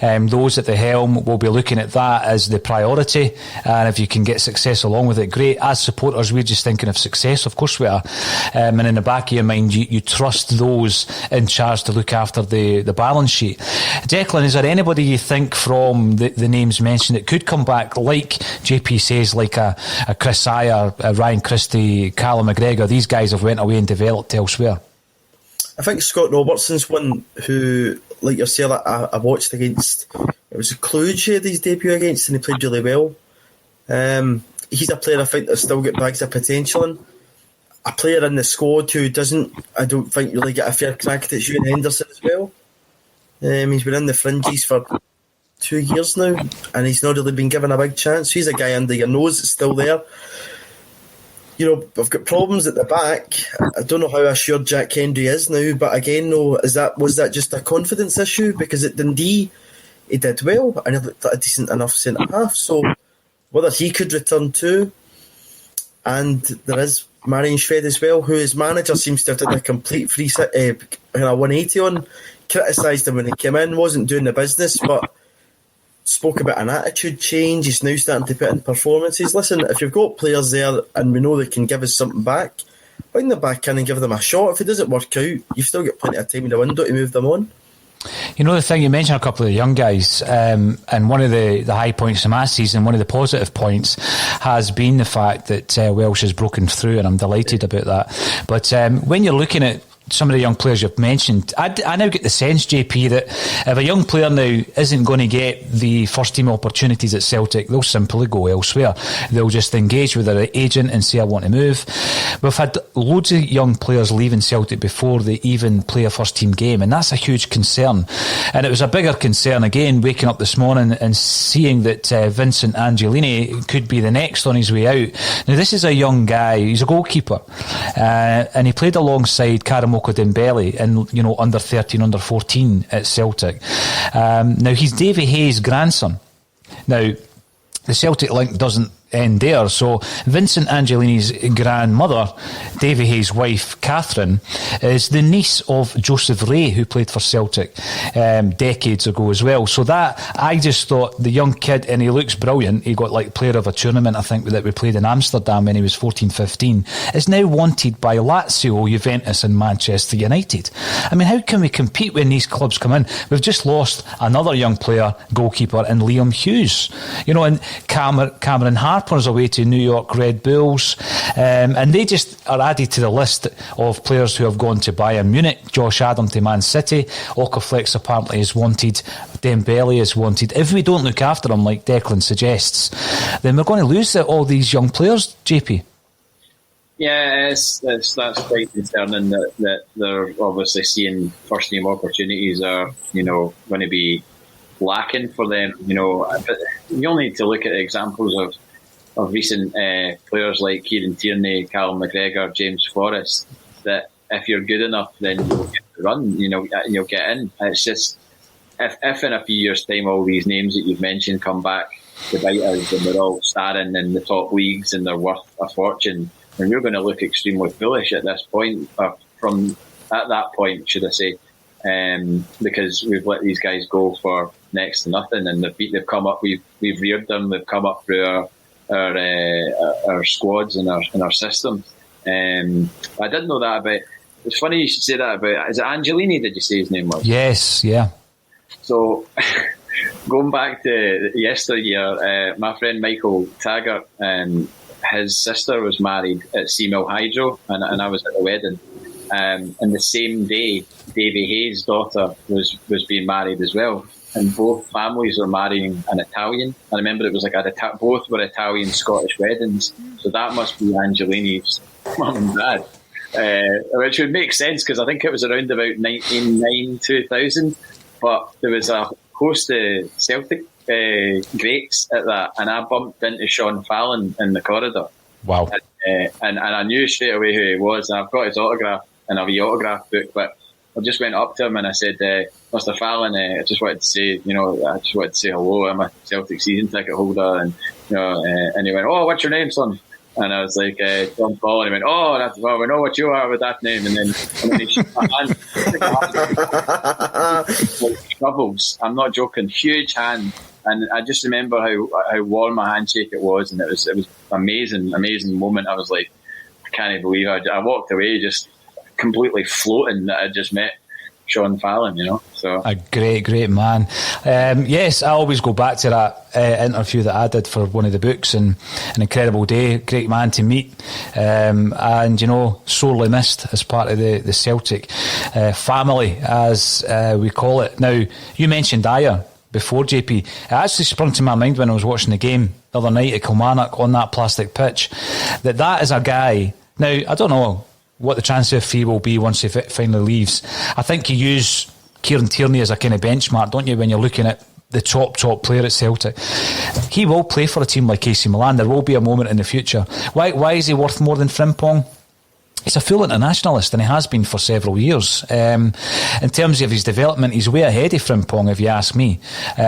Those at the helm will be looking at that as the priority, and if you can get success along with it, great. As supporters, we're just thinking of success, of course we are. And in the back of your mind, you trust those in charge to look after the balance sheet. Declan, is there anybody you think from the names mentioned that could come back, like JP says, like a Chris Ayer, a Ryan Christie, Callum McGregor? These guys have went away and developed elsewhere. I think Scott Robertson's one who, like yourself, I watched against, it was Cluj he had his debut against and he played really well. He's a player I think that's still got bags of potential in. A player in the squad who I don't think really get a fair crack at it, Ewan Henderson as well. He's been in the fringes for 2 years now and he's not really been given a big chance. He's a guy under your nose that's still there. We've got problems at the back. I don't know how assured Jack Hendry is now, but again, was that just a confidence issue? Because at Dundee he did well and he looked like a decent enough centre half. So whether he could return too. And there is Marion Shved as well, who his manager seems to have done a complete 180 on. Criticised him when he came in, wasn't doing the business, but spoke about an attitude change. He's now starting to put in performances. Listen, if you've got players there and we know they can give us something back, bring them back in and give them a shot. If it doesn't work out, you've still got plenty of time in the window to move them on. You know, the thing, you mentioned a couple of the young guys, and one of the high points of my season, one of the positive points has been the fact that Welsh has broken through, and I'm delighted about that. But when you're looking at some of the young players you've mentioned, I now get the sense, JP, that if a young player now isn't going to get the first team opportunities at Celtic, they'll simply go elsewhere. They'll just engage with their agent and say, I want to move. We've had loads of young players leaving Celtic before they even play a first team game, and that's a huge concern. And it was a bigger concern again waking up this morning and seeing that Vincent Angelini could be the next on his way out. Now, this is a young guy, he's a goalkeeper, and he played alongside Karamoko Dembele in, under 13, under 14 at Celtic. Now, he's Davy Hayes' grandson. Now, the Celtic link doesn't end there. So Vincent Angelini's grandmother, Davy Hayes' wife, Catherine, is the niece of Joseph Ray, who played for Celtic decades ago as well. So that, I just thought, the young kid, and he looks brilliant. He got player of a tournament, I think, that we played in Amsterdam when he was 14, 15, is now wanted by Lazio, Juventus and Manchester United. I mean, how can we compete when these clubs come in? We've just lost another young player, goalkeeper, in Liam Hughes. And Cameron Harper's away to New York Red Bulls, and they just are added to the list of players who have gone to Bayern Munich. Josh Adam to Man City. Okaflex apparently is wanted. Dembele is wanted. If we don't look after them, like Declan suggests, then we're going to lose all these young players, JP. Yeah, that's quite concerning that they're obviously seeing first team opportunities are going to be lacking for them. But you only need to look at examples of recent players like Kieran Tierney, Callum McGregor, James Forrest, that if you're good enough, then you'll get the run, you'll get in. It's just, if in a few years' time all these names that you've mentioned come back to bite us and they're all starring in the top leagues and they're worth a fortune, then you're going to look extremely foolish at this point, at that point, should I say, because we've let these guys go for next to nothing, and they've come up, we've reared them, they've come up through our squads and our system. I didn't know that about. It's funny you should say that about. Is it Angelini? Did you say his name was? Yes, yeah. So going back to yesteryear, my friend Michael Taggart, his sister was married at Seamill Hydro, and I was at the wedding. And the same day, Davy Hayes' daughter was being married as well. And both families were marrying an Italian. I remember it was both were Italian-Scottish weddings. So that must be Angelini's mum and dad. Which would make sense because I think it was around about 1999, 2000. But there was a host of Celtic greats at that. And I bumped into Sean Fallon in the corridor. Wow. And I knew straight away who he was. And I've got his autograph in a wee autograph book. But I just went up to him and I said, Mr. Fallon, I just wanted to say, hello. I'm a Celtic season ticket holder, and and he went, "Oh, what's your name, son?" And I was like, John Paul, and he went, "Oh, we know what you are with that name." And then he shook my hand, like shovels. I'm not joking, huge hand. And I just remember how warm my handshake it was, and it was amazing moment. I was like, I can't believe I walked away just completely floating that I just met Sean Fallon, So a great man. Yes, I always go back to that interview that I did for one of the books, and an incredible day, great man to meet, and sorely missed as part of the Celtic family, as we call it. Now, you mentioned Dyer before, JP. It actually sprung to my mind when I was watching the game the other night at Kilmarnock on that plastic pitch, that is a guy. Now, I don't know what the transfer fee will be once he finally leaves. I think you use Kieran Tierney as a kind of benchmark, don't you, when you're looking at the top player at Celtic. He will play for a team like AC Milan. There will be a moment in the future. Why is he worth more than Frimpong? he's a full internationalist, and he has been for several years. In terms of his development, he's way ahead of Frimpong, if you ask me.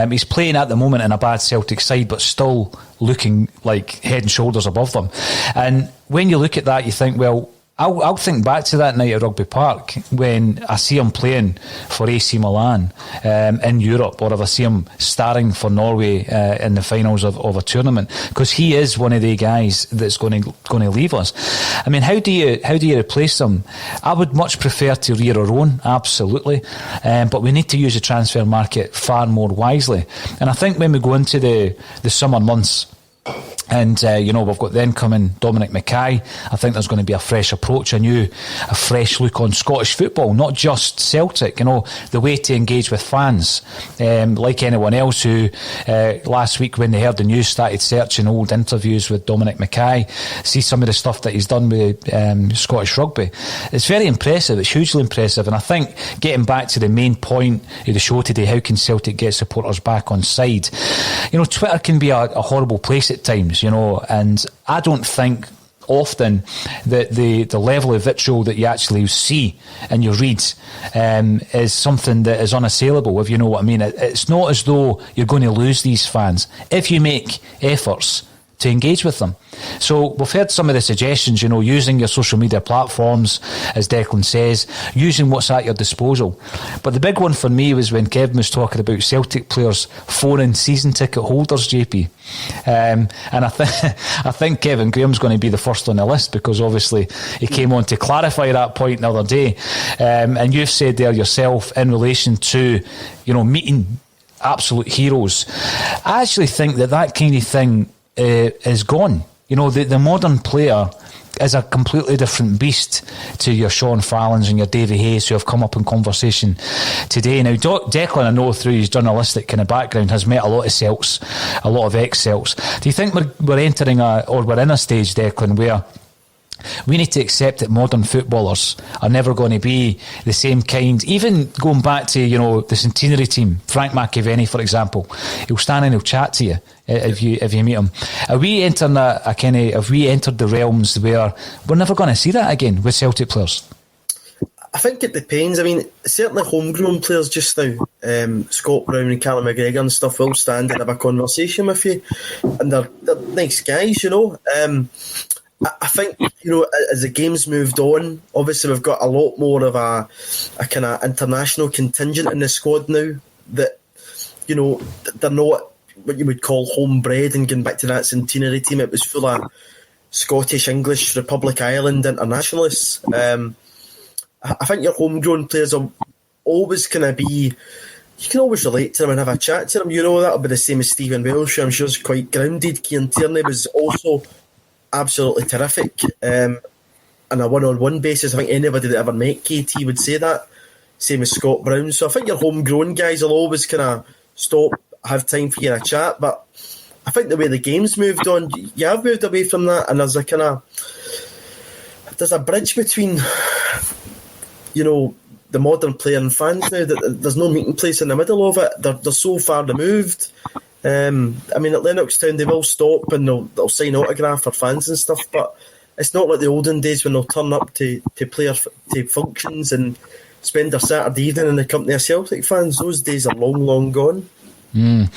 He's playing at the moment in a bad Celtic side, but still looking like head and shoulders above them. And when you look at that, you think, well, I'll think back to that night at Rugby Park when I see him playing for AC Milan in Europe, or if I see him starring for Norway in the finals of a tournament, because he is one of the guys that's going to leave us. I mean, how do you replace him? I would much prefer to rear our own, absolutely, but we need to use the transfer market far more wisely. And I think when we go into the summer months, and we've got then coming Dominic Mackay, I think there's going to be a fresh approach, a fresh look on Scottish football, not just Celtic. The way to engage with fans, like anyone else who last week when they heard the news started searching old interviews with Dominic Mackay, see some of the stuff that he's done with Scottish rugby. It's very impressive, it's hugely impressive, and I think getting back to the main point of the show today, how can Celtic get supporters back on side? Twitter can be a horrible place at times, and I don't think often that the level of vitriol that you actually see and you read is something that is unassailable, if you know what I mean. It's not as though you're going to lose these fans if you make efforts to engage with them. So we've heard some of the suggestions, using your social media platforms, as Declan says, using what's at your disposal. But the big one for me was when Kevin was talking about Celtic players phoning season ticket holders, JP. And I think Kevin Graham's going to be the first on the list, because obviously he came on to clarify that point the other day. And you've said there yourself in relation to, meeting absolute heroes. I actually think that kind of thing is gone. The modern player is a completely different beast to your Sean Fallons and your Davy Hayes, who have come up in conversation today. Now, Declan, I know through his journalistic kind of background, has met a lot of Celts, a lot of ex-Celts. Do you think we're entering we're in a stage, Declan, where we need to accept that modern footballers are never going to be the same kind? Even going back to, the centenary team, Frank McAvenny, for example, he'll stand and he'll chat to you if you meet him. Have we entered the realms where we're never going to see that again with Celtic players? I think it depends. I mean, certainly homegrown players just now, Scott Brown and Callum McGregor and stuff, will stand and have a conversation with you, and they're nice guys, I think, as the game's moved on, obviously we've got a lot more of a kind of international contingent in the squad now that, they're not what you would call homebred, and going back to that centenary team, it was full of Scottish, English, Republic Island internationalists. I think your homegrown players are always going to be, you can always relate to them and have a chat to them. That'll be the same as Stephen Welsh, who I'm sure is quite grounded. Kieran Tierney was also absolutely terrific on a one-on-one basis. I think anybody that ever met KT would say that. Same as Scott Brown. So I think your homegrown guys will always kind of stop, have time for you to chat. But I think the way the game's moved on, you have moved away from that, and there's a bridge between, the modern player and fans now, that there's no meeting place in the middle of it. They're so far removed. I mean, at Lennoxtown they will stop and they'll sign autograph for fans and stuff, but it's not like the olden days when they'll turn up to player to functions and spend their Saturday evening in the company of Celtic fans. Those days are long, long gone. I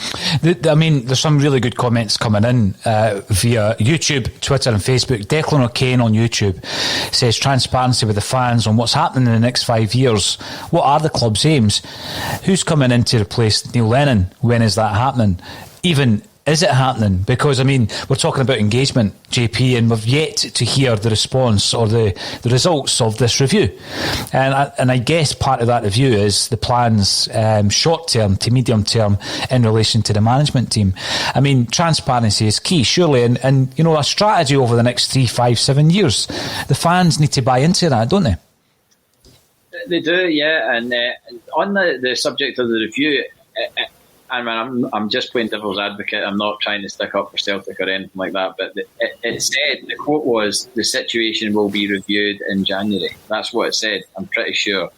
mean, there's some really good comments coming in via YouTube, Twitter and Facebook. Declan O'Kane on YouTube says transparency with the fans on what's happening in the next 5 years. What are the club's aims? Who's coming in to replace Neil Lennon? When is that happening? Even is it happening? Because, I mean, we're talking about engagement, JP, and we've yet to hear the response or the results of this review. And I guess part of that review is the plans short term to medium term in relation to the management team. I mean, transparency is key, surely, and a strategy over the next 3, 5, 7 years. The fans need to buy into that, don't they? They do, yeah. And on the subject of the review, I'm just playing devil's advocate. I'm not trying to stick up for Celtic or anything like that. But it said, the quote was, the situation will be reviewed in January. That's what it said, I'm pretty sure.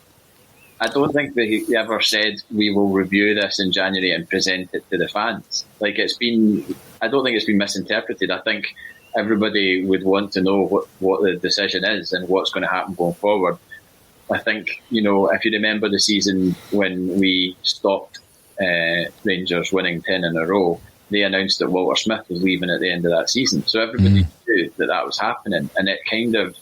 I don't think they ever said we will review this in January and present it to the fans. I don't think it's been misinterpreted. I think everybody would want to know what the decision is and what's going to happen going forward. I think, if you remember the season when we stopped Rangers winning 10 in a row, they announced that Walter Smith was leaving at the end of that season. So everybody knew that was happening, and it kind of,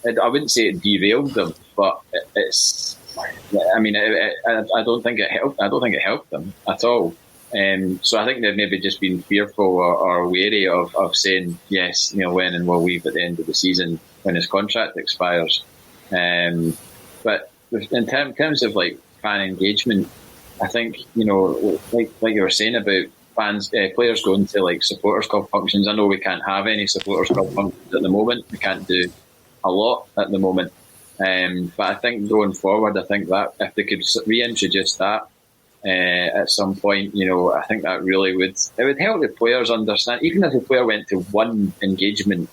I wouldn't say it derailed them, but it's, I don't think it helped. I don't think it helped them at all. So I think they've maybe just been fearful or wary of saying, yes, Neil Lennon will leave at the end of the season when his contract expires. But in terms of like fan engagement, I think, like you were saying about fans, players going to like supporters club functions. I know we can't have any supporters club functions at the moment. We can't do a lot at the moment. But I think going forward, I think that if they could reintroduce that at some point, I think that really would help the players understand. Even if the player went to one engagement,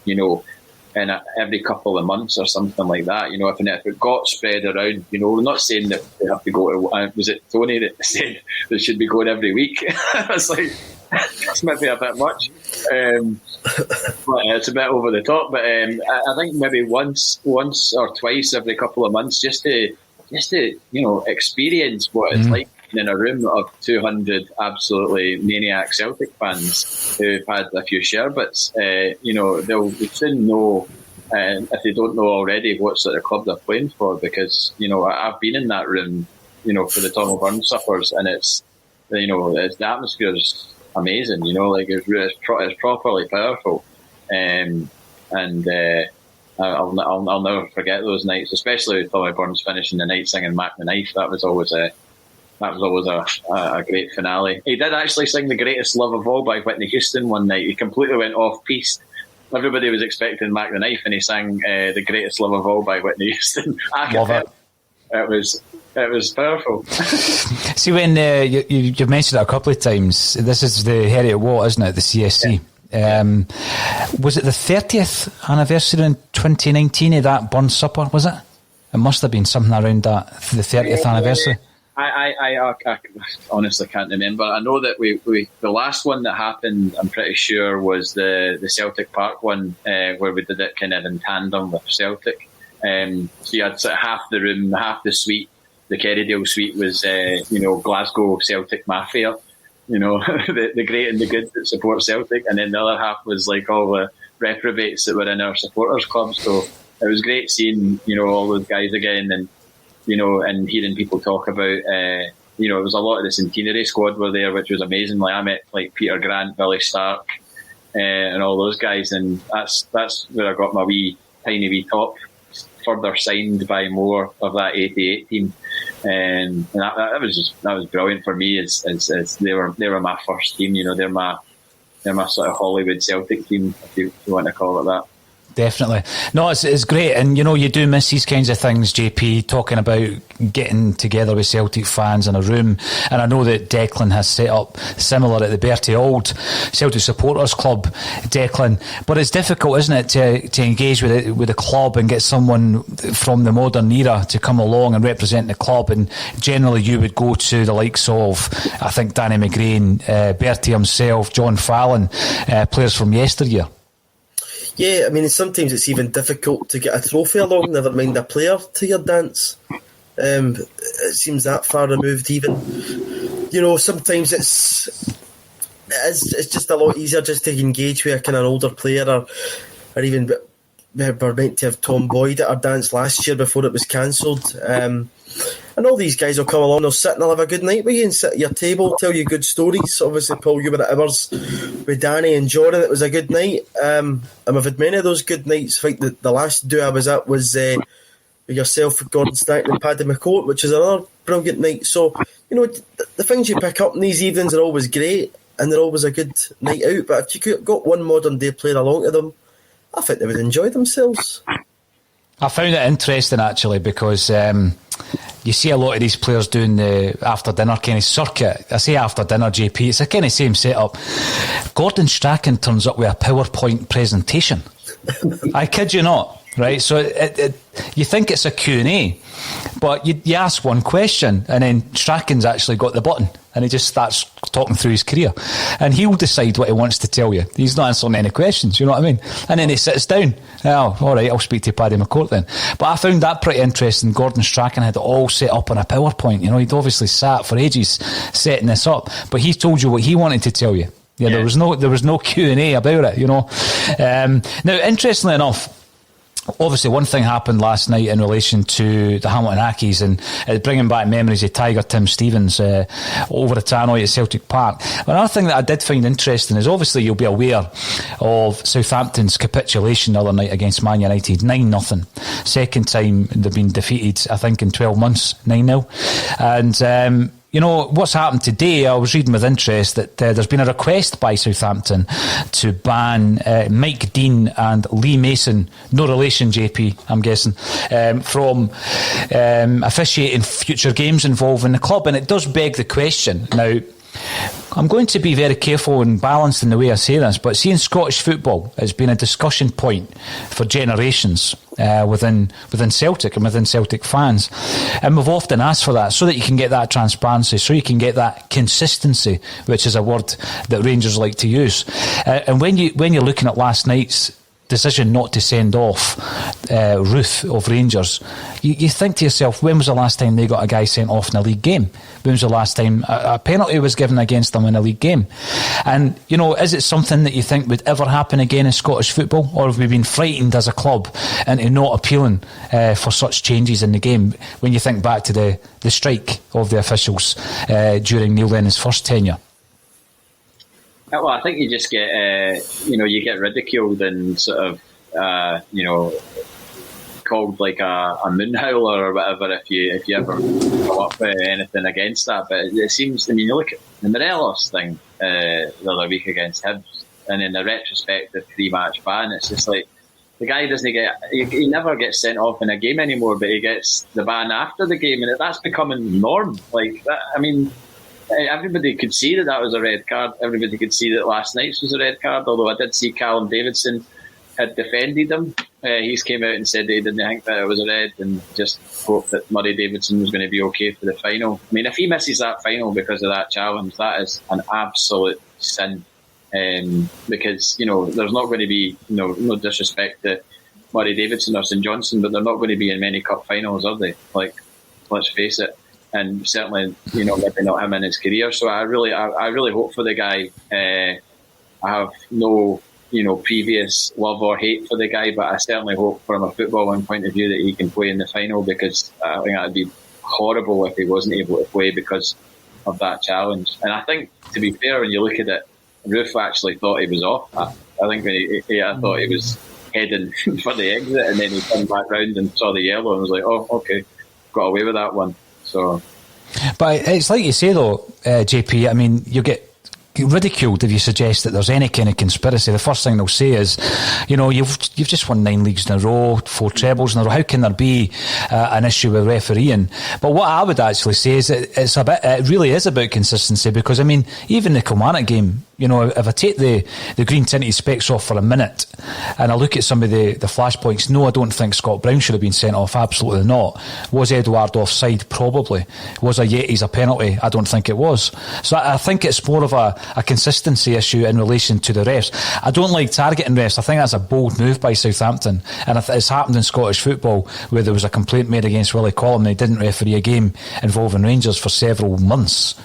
in every couple of months or something like that, if it got spread around, we're not saying that they have to go to, was it Tony that said they should be going every week? It's like, that's maybe a bit much. But it's a bit over the top. But I think maybe once or twice every couple of months, just to experience what it's like in a room of 200 absolutely maniac Celtic fans who've had a few sherbets. They'll soon know, if they don't know already, what sort of club they're playing for, because I've been in that room for the Tom O'Byrne suppers, and it's the atmosphere is amazing, it's properly powerful, and I'll never forget those nights, especially with Tommy Burns finishing the night singing Mac the Knife. That was always a great finale. He did actually sing The Greatest Love of All by Whitney Houston one night. He completely went off piste. Everybody was expecting Mac the Knife, and he sang The Greatest Love of All by Whitney Houston. Love it. It was powerful. See, when you've mentioned it a couple of times, this is the Heriot Watt, isn't it? The CSC. Was it the 30th anniversary in 2019 of that Burns supper, was it? It must have been something around that, the 30th anniversary. I honestly can't remember. I know that we the last one that happened, I'm pretty sure, was the Celtic Park one, where we did it kind of in tandem with Celtic. So you had sort of half the room, half the suite. The Kerrydale suite was, Glasgow Celtic Mafia, the great and the good that support Celtic, and then the other half was like all the reprobates that were in our supporters club. So it was great seeing, all those guys again, and and hearing people talk about, it was a lot of the centenary squad were there, which was amazing. Like I met like Peter Grant, Billy Stark, and all those guys, and that's where I got my tiny wee top further signed by more of that 88 team, and that was brilliant for me. As they were my first team, they're my sort of Hollywood Celtic team, if you want to call it that. Definitely. No, it's great. And, you do miss these kinds of things, JP, talking about getting together with Celtic fans in a room. And I know that Declan has set up similar at the Bertie Auld Celtic Supporters Club, Declan. But it's difficult, isn't it, to engage with the club and get someone from the modern era to come along and represent the club. And generally you would go to the likes of, I think, Danny McGrain, Bertie himself, John Fallon, players from yesteryear. Yeah, sometimes it's even difficult to get a trophy along, never mind a player to your dance. It seems that far removed even. Sometimes it's just a lot easier just to engage with a kind of older player, or even we were meant to have Tom Boyd at our dance last year before it was cancelled. And all these guys will come along, they'll sit and they'll have a good night with you and sit at your table, tell you good stories. Obviously, Paul, you were at ours with Danny and Jordan. It was a good night. And we've had many of those good nights. I think the last do I was at was with yourself, Gordon Stanton and Paddy McCourt, which is another brilliant night. So, the things you pick up in these evenings are always great and they're always a good night out. But if you got one modern day player along to them, I think they would enjoy themselves. I found it interesting, actually, because you see a lot of these players doing the after dinner kind of circuit. I say after dinner, JP, it's a kind of same setup. Gordon Strachan turns up with a PowerPoint presentation. I kid you not, right? So you think it's a Q&A, but you ask one question and then Strachan's actually got the button And he just starts talking through his career. And he'll decide what he wants to tell you. He's not answering any questions, you know what I mean? And then he sits down. Oh, all right, I'll speak to Paddy McCourt then. But I found that pretty interesting. Gordon Strachan had it all set up on a PowerPoint. You know, he'd obviously sat for ages setting this up. But he told you what he wanted to tell you. Yeah, there was no Q&A about it, you know. Now, interestingly enough, obviously, one thing happened last night in relation to the Hamilton Accies and bringing back memories of Tiger Tim Stevens over the tannoy at Celtic Park. Another thing that I did find interesting is obviously you'll be aware of Southampton's capitulation the other night against Man United, 9-0. Second time they've been defeated, I think, in 12 months, 9-0. And you know, what's happened today, I was reading with interest that there's been a request by Southampton to ban Mike Dean and Lee Mason, no relation, JP, I'm guessing, from officiating future games involving the club. And it does beg the question. Now, I'm going to be very careful and balanced in the way I say this, but seeing Scottish football has been a discussion point for generations within Celtic and within Celtic fans. And we've often asked for that so that you can get that transparency, so you can get that consistency, which is a word that Rangers like to use. And when you're looking at last night's decision not to send off Ruth of Rangers, you think to yourself, when was the last time they got a guy sent off in a league game? When was the last time a penalty was given against them in a league game? And, you know, is it something that you think would ever happen again in Scottish football? Or have we been frightened as a club into not appealing for such changes in the game when you think back to the strike of the officials during Neil Lennon's first tenure? Well, I think you just get, you get ridiculed and sort of, called like a moonhowler or whatever if you ever come up with anything against that. But it seems, you look at the Morelos thing the other week against Hibs, and in the retrospective 3-match ban, it's just like the guy he never gets sent off in a game anymore, but he gets the ban after the game, and that's becoming norm. Like that, I mean, everybody could see that was a red card. Everybody could see that last night's was a red card, although I did see Callum Davidson had defended him. He's came out and said that he didn't think that it was a red and just hoped that Murray Davidson was going to be okay for the final. I mean, if he misses that final because of that challenge, that is an absolute sin. Because, there's not going to be, no disrespect to Murray Davidson or St Johnstone, but they're not going to be in many cup finals, are they? Like, let's face it. And certainly, maybe not him in his career. So I really hope for the guy. I have no, previous love or hate for the guy, but I certainly hope from a footballing point of view that he can play in the final, because I think that would be horrible if he wasn't able to play because of that challenge. And I think, to be fair, when you look at it, Roof actually thought he was off. I think I thought he was heading for the exit, and then he turned back round and saw the yellow and was like, oh, okay, got away with that one. So, but it's like you say though, JP, I mean, you get ridiculed if you suggest that there's any kind of conspiracy. The first thing they'll say is, you've just won 9 leagues in a row, 4 trebles in a row. How can there be an issue with refereeing? But what I would actually say is it really is about consistency, because I mean, even the Kilmarnock game, if I take the green tinted specs off for a minute and I look at some of the flashpoints, no, I don't think Scott Brown should have been sent off. Absolutely not. Was Edouard offside? Probably. Was Yetis a penalty? I don't think it was. So I think it's more of a consistency issue in relation to the refs. I don't like targeting refs. I think that's a bold move by Southampton, and it's happened in Scottish football where there was a complaint made against Willie Collum and he didn't referee a game involving Rangers for several months.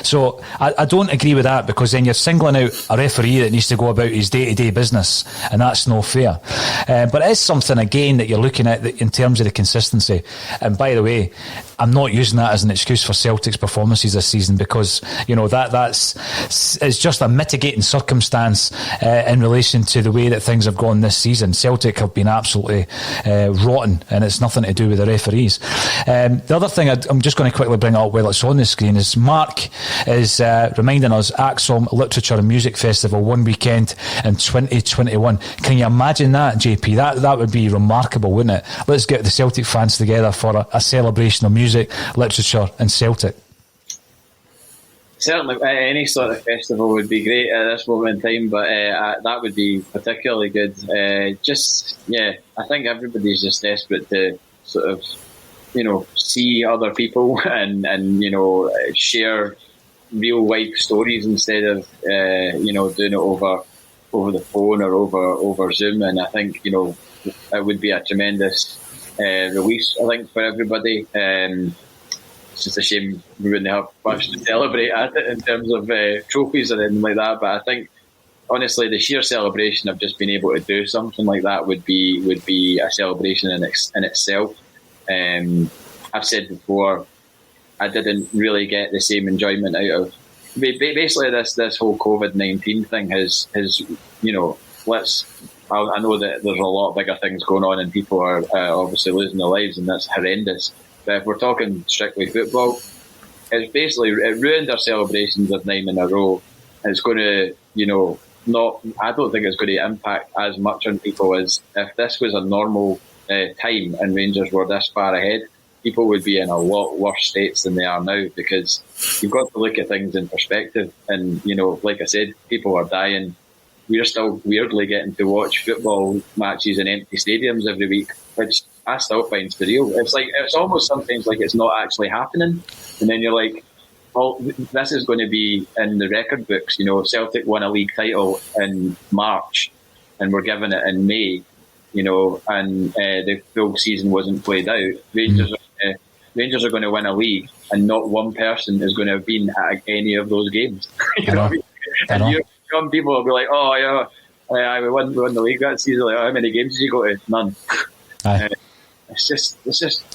So I don't agree with that, because then you're singling out a referee that needs to go about his day-to-day business, and that's no fair. But it is something, again, that you're looking at in terms of the consistency. And by the way, I'm not using that as an excuse for Celtic's performances this season, because it's just a mitigating circumstance in relation to the way that things have gone this season. Celtic have been absolutely rotten, and it's nothing to do with the referees. The other thing I'm just going to quickly bring up while it's on the screen is Mark is reminding us AXOM Literature and Music Festival one weekend in 2021. Can you imagine that, JP? That would be remarkable, wouldn't it? Let's get the Celtic fans together for a celebration of music, literature and Celtic. Certainly, any sort of festival would be great at this moment in time, but that would be particularly good. I think everybody's just desperate to sort of, see other people and share real life stories instead of doing it over the phone or over Zoom. And I think it would be a tremendous release, I think, for everybody. It's just a shame we wouldn't have much to celebrate at it in terms of trophies or anything like that. But I think, honestly, the sheer celebration of just being able to do something like that would be a celebration in itself. I've said before, I didn't really get the same enjoyment out of basically this whole COVID-19 thing has I know that there's a lot bigger things going on and people are obviously losing their lives, and that's horrendous. But if we're talking strictly football, it ruined our celebrations of 9 in a row. It's going to, I don't think it's going to impact as much on people as if this was a normal time and Rangers were this far ahead. People would be in a lot worse states than they are now, because you've got to look at things in perspective. And, like I said, people are dying. We're still weirdly getting to watch football matches in empty stadiums every week, which I still find surreal. It's almost sometimes like it's not actually happening. And then you're like, oh, this is going to be in the record books. Celtic won a league title in March and we're given it in May, and the full season wasn't played out. Rangers are going to win a league and not one person is going to have been at any of those games. What I mean? And some people will be like, oh, yeah, we won the league that season. Like, how many games did you go to? None. It's just.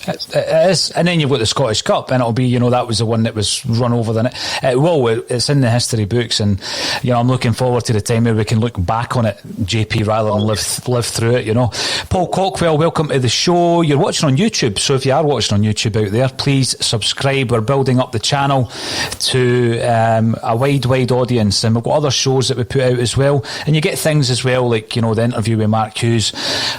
It is, and then you've got the Scottish Cup, and it'll be, that was the one that was run over the net. It's in the history books, and I'm looking forward to the time where we can look back on it, JP, rather than live through it. Paul Cockwell, welcome to the show. You're watching on YouTube, so if you are watching on YouTube out there, please subscribe. We're building up the channel to a wide audience, and we've got other shows that we put out as well. And you get things as well, like the interview with Mark Hughes.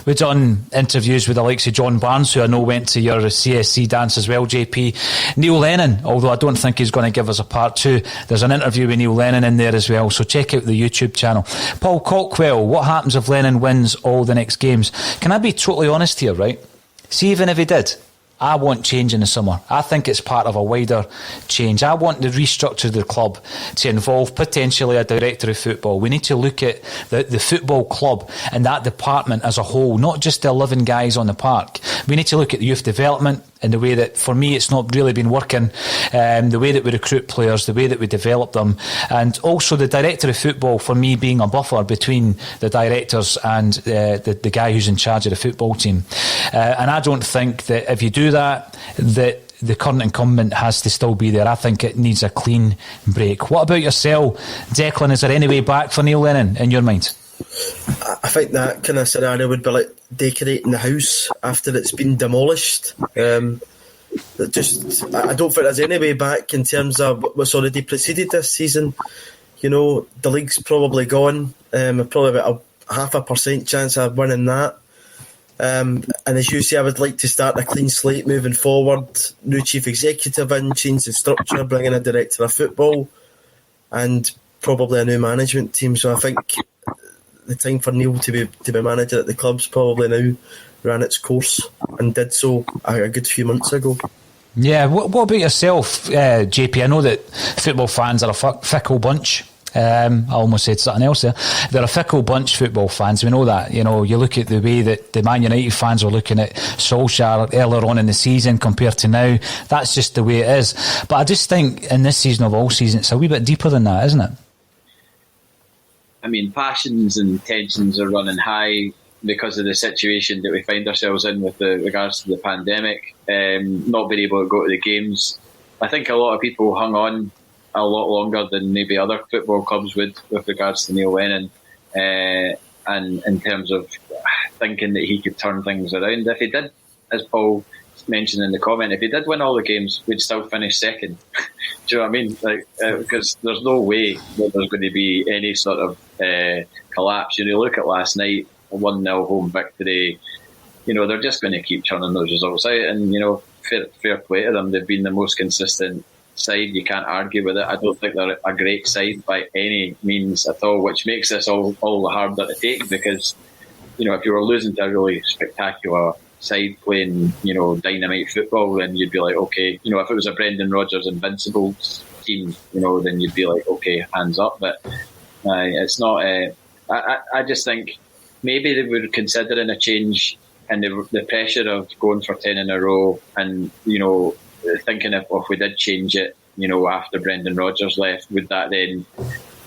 We've done interviews with the likes of John Barnes, who I know went to your CSC dance as well, JP. Neil Lennon, although I don't think he's going to give us a part 2. There's an interview with Neil Lennon in there as well, so check out the YouTube channel. Paul Cockwell, what happens if Lennon wins all the next games? Can I be totally honest here, right? See, even if he did, I want change in the summer. I think it's part of a wider change. I want to restructure the club to involve potentially a director of football. We need to look at the football club and that department as a whole, not just the 11 guys on the park. We need to look at the youth development and the way that, for me, it's not really been working, the way that we recruit players, the way that we develop them, and also the director of football, for me, being a buffer between the directors and the guy who's in charge of the football team. And I don't think that if you do that the current incumbent has to still be there. I think it needs a clean break. What about yourself, Declan? Is there any way back for Neil Lennon in your mind? I think that kind of scenario would be like decorating the house after it's been demolished. I don't think there's any way back in terms of what's already preceded this season. The league's probably gone. Probably about a 0.5% chance of winning that. And as you say, I would like to start a clean slate moving forward. New chief executive in, change the structure, bring in a director of football, and probably a new management team. So I think the time for Neil to be manager at the club's probably now ran its course, and did so a good few months ago. Yeah, what about yourself, JP? I know that football fans are a fickle bunch. I almost said something else there. They're a fickle bunch, football fans. We know that. You look at the way that the Man United fans were looking at Solskjaer earlier on in the season compared to now. That's just the way it is. But I just think in this season of all seasons, it's a wee bit deeper than that, isn't it? I mean, passions and tensions are running high because of the situation that we find ourselves in with regards to the pandemic, not being able to go to the games. I think a lot of people hung on a lot longer than maybe other football clubs would with regards to Neil Lennon, and in terms of thinking that he could turn things around. If he did, as Paul mentioned in the comment, if he did win all the games, we'd still finish second. Do you know what I mean? Because there's no way that there's going to be any sort of collapse. You look at last night, a 1-0 home victory. They're just going to keep churning those results out, and fair play to them. They've been the most consistent side. You can't argue with it. I don't think they're a great side by any means at all, which makes this all the harder to take, because if you were losing to a really spectacular side playing dynamite football, then you'd be like, okay, if it was a Brendan Rodgers Invincibles team, then you'd be like, okay, hands up. But it's not. I just think maybe they were considering a change, and the pressure of going for 10 in a row, and thinking if we did change it, after Brendan Rodgers left, would that then,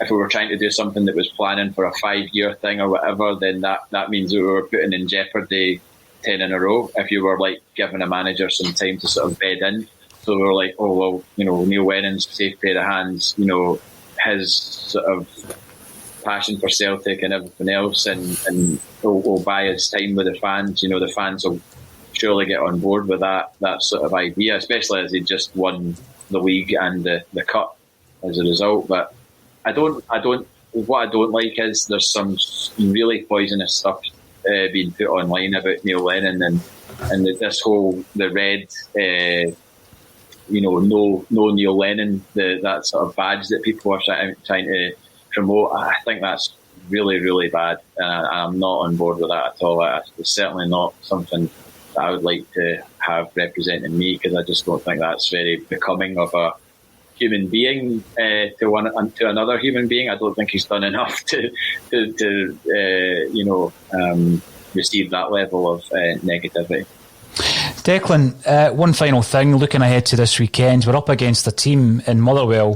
if we were trying to do something that was planning for a 5-year thing or whatever, then that means that we were putting in jeopardy 10 in a row. If you were like giving a manager some time to sort of bed in, so we were like, oh well, Neil Lennon's a safe pair of hands, his sort of passion for Celtic and everything else, and will buy his time with the fans. The fans will surely get on board with that sort of idea, especially as he just won the league and the cup as a result. But what I don't like is there's some really poisonous stuff being put online about Neil Lennon and this whole the red no Neil Lennon, that sort of badge that people are trying to promote. I think that's really, really bad, and I'm not on board with that at all. It's certainly not something that I would like to have representing me, because I just don't think that's very becoming of a human being to another human being. I don't think he's done enough to receive that level of negativity. Declan, one final thing, looking ahead to this weekend, we're up against a team in Motherwell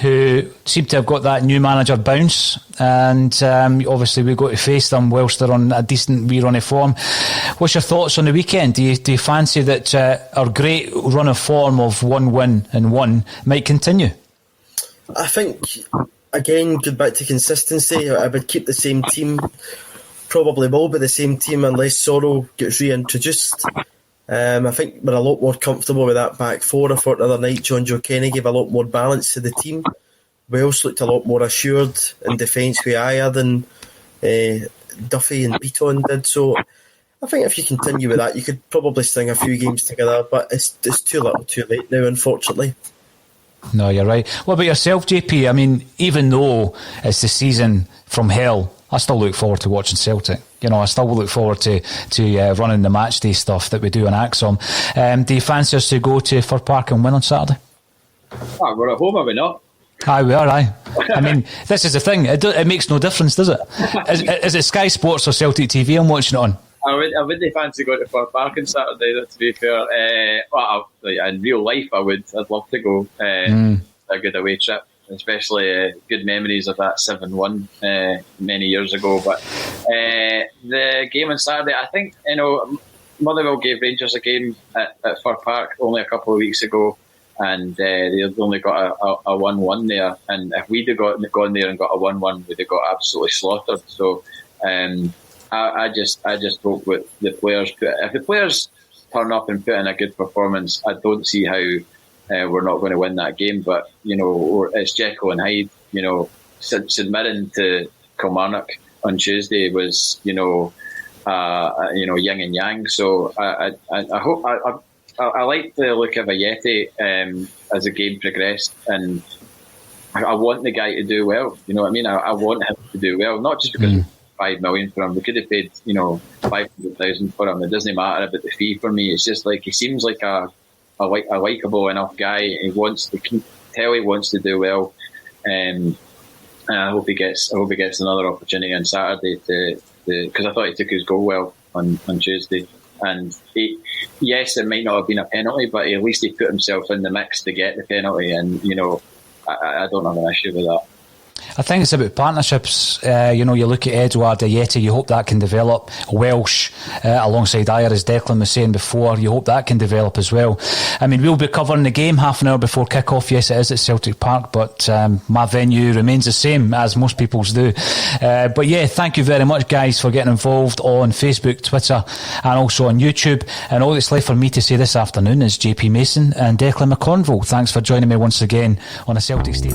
who seem to have got that new manager bounce, and obviously we've got to face them whilst they're on a decent wee run of form. What's your thoughts on the weekend? Do you fancy that our great run of form of 1 win and 1 might continue? I think, again, go back to consistency. I would keep the same team, probably will be the same team unless Sorrow gets reintroduced. I think we're a lot more comfortable with that back four. I thought the other night John Joe Kenny gave a lot more balance to the team. Wales looked a lot more assured in defence with Aya than Duffy and Beaton did. So I think if you continue with that, you could probably string a few games together, but it's too little too late now, unfortunately. No, you're right. What about yourself, JP? I mean, even though it's the season from hell, I still look forward to watching Celtic. I still look forward to running the match day stuff that we do in Axom. Do you fancy us to go to Fir Park and win on Saturday? Oh, we're at home, are we not? Aye, we are, aye. I mean, this is the thing. It makes no difference, does it? Is it Sky Sports or Celtic TV I'm watching it on? I wouldn't fancy going to Fir Park on Saturday, to be fair. In real life, I'd love to go. A good away trip, especially good memories of that 7-1 many years ago. But the game on Saturday, I think, Motherwell gave Rangers a game at Fir Park only a couple of weeks ago, and they only got a 1-1 there. And if we'd have gone there and got a 1-1, we'd have got absolutely slaughtered. So I just hope with the players, if the players turn up and put in a good performance, I don't see how we're not going to win that game. But it's Jekyll and Hyde. Submitting to Kilmarnock on Tuesday was yin and yang. So I hope I like the look of Ajeti as the game progressed, and I want the guy to do well. You know what I mean? I want him to do well, not just because 5 million for him. We could have paid 500,000 for him. It doesn't matter about the fee for me. It's just like he seems like a likeable enough guy. He wants to tell he wants to do well, and I hope he gets another opportunity on Saturday because I thought he took his goal well on Tuesday. And yes, it might not have been a penalty, but at least he put himself in the mix to get the penalty. And I don't have an issue with that. I think it's about partnerships. You look at Edouard, Ajeti, you hope that can develop. Welsh alongside Ayer, as Declan was saying before, you hope that can develop as well. I mean, we'll be covering the game half an hour before kick-off. Yes, it is at Celtic Park, but my venue remains the same, as most people's do. But yeah, thank you very much, guys, for getting involved on Facebook, Twitter, and also on YouTube. And all that's left for me to say this afternoon is JP Mason and Declan McConville. Thanks for joining me once again on a Celtic State.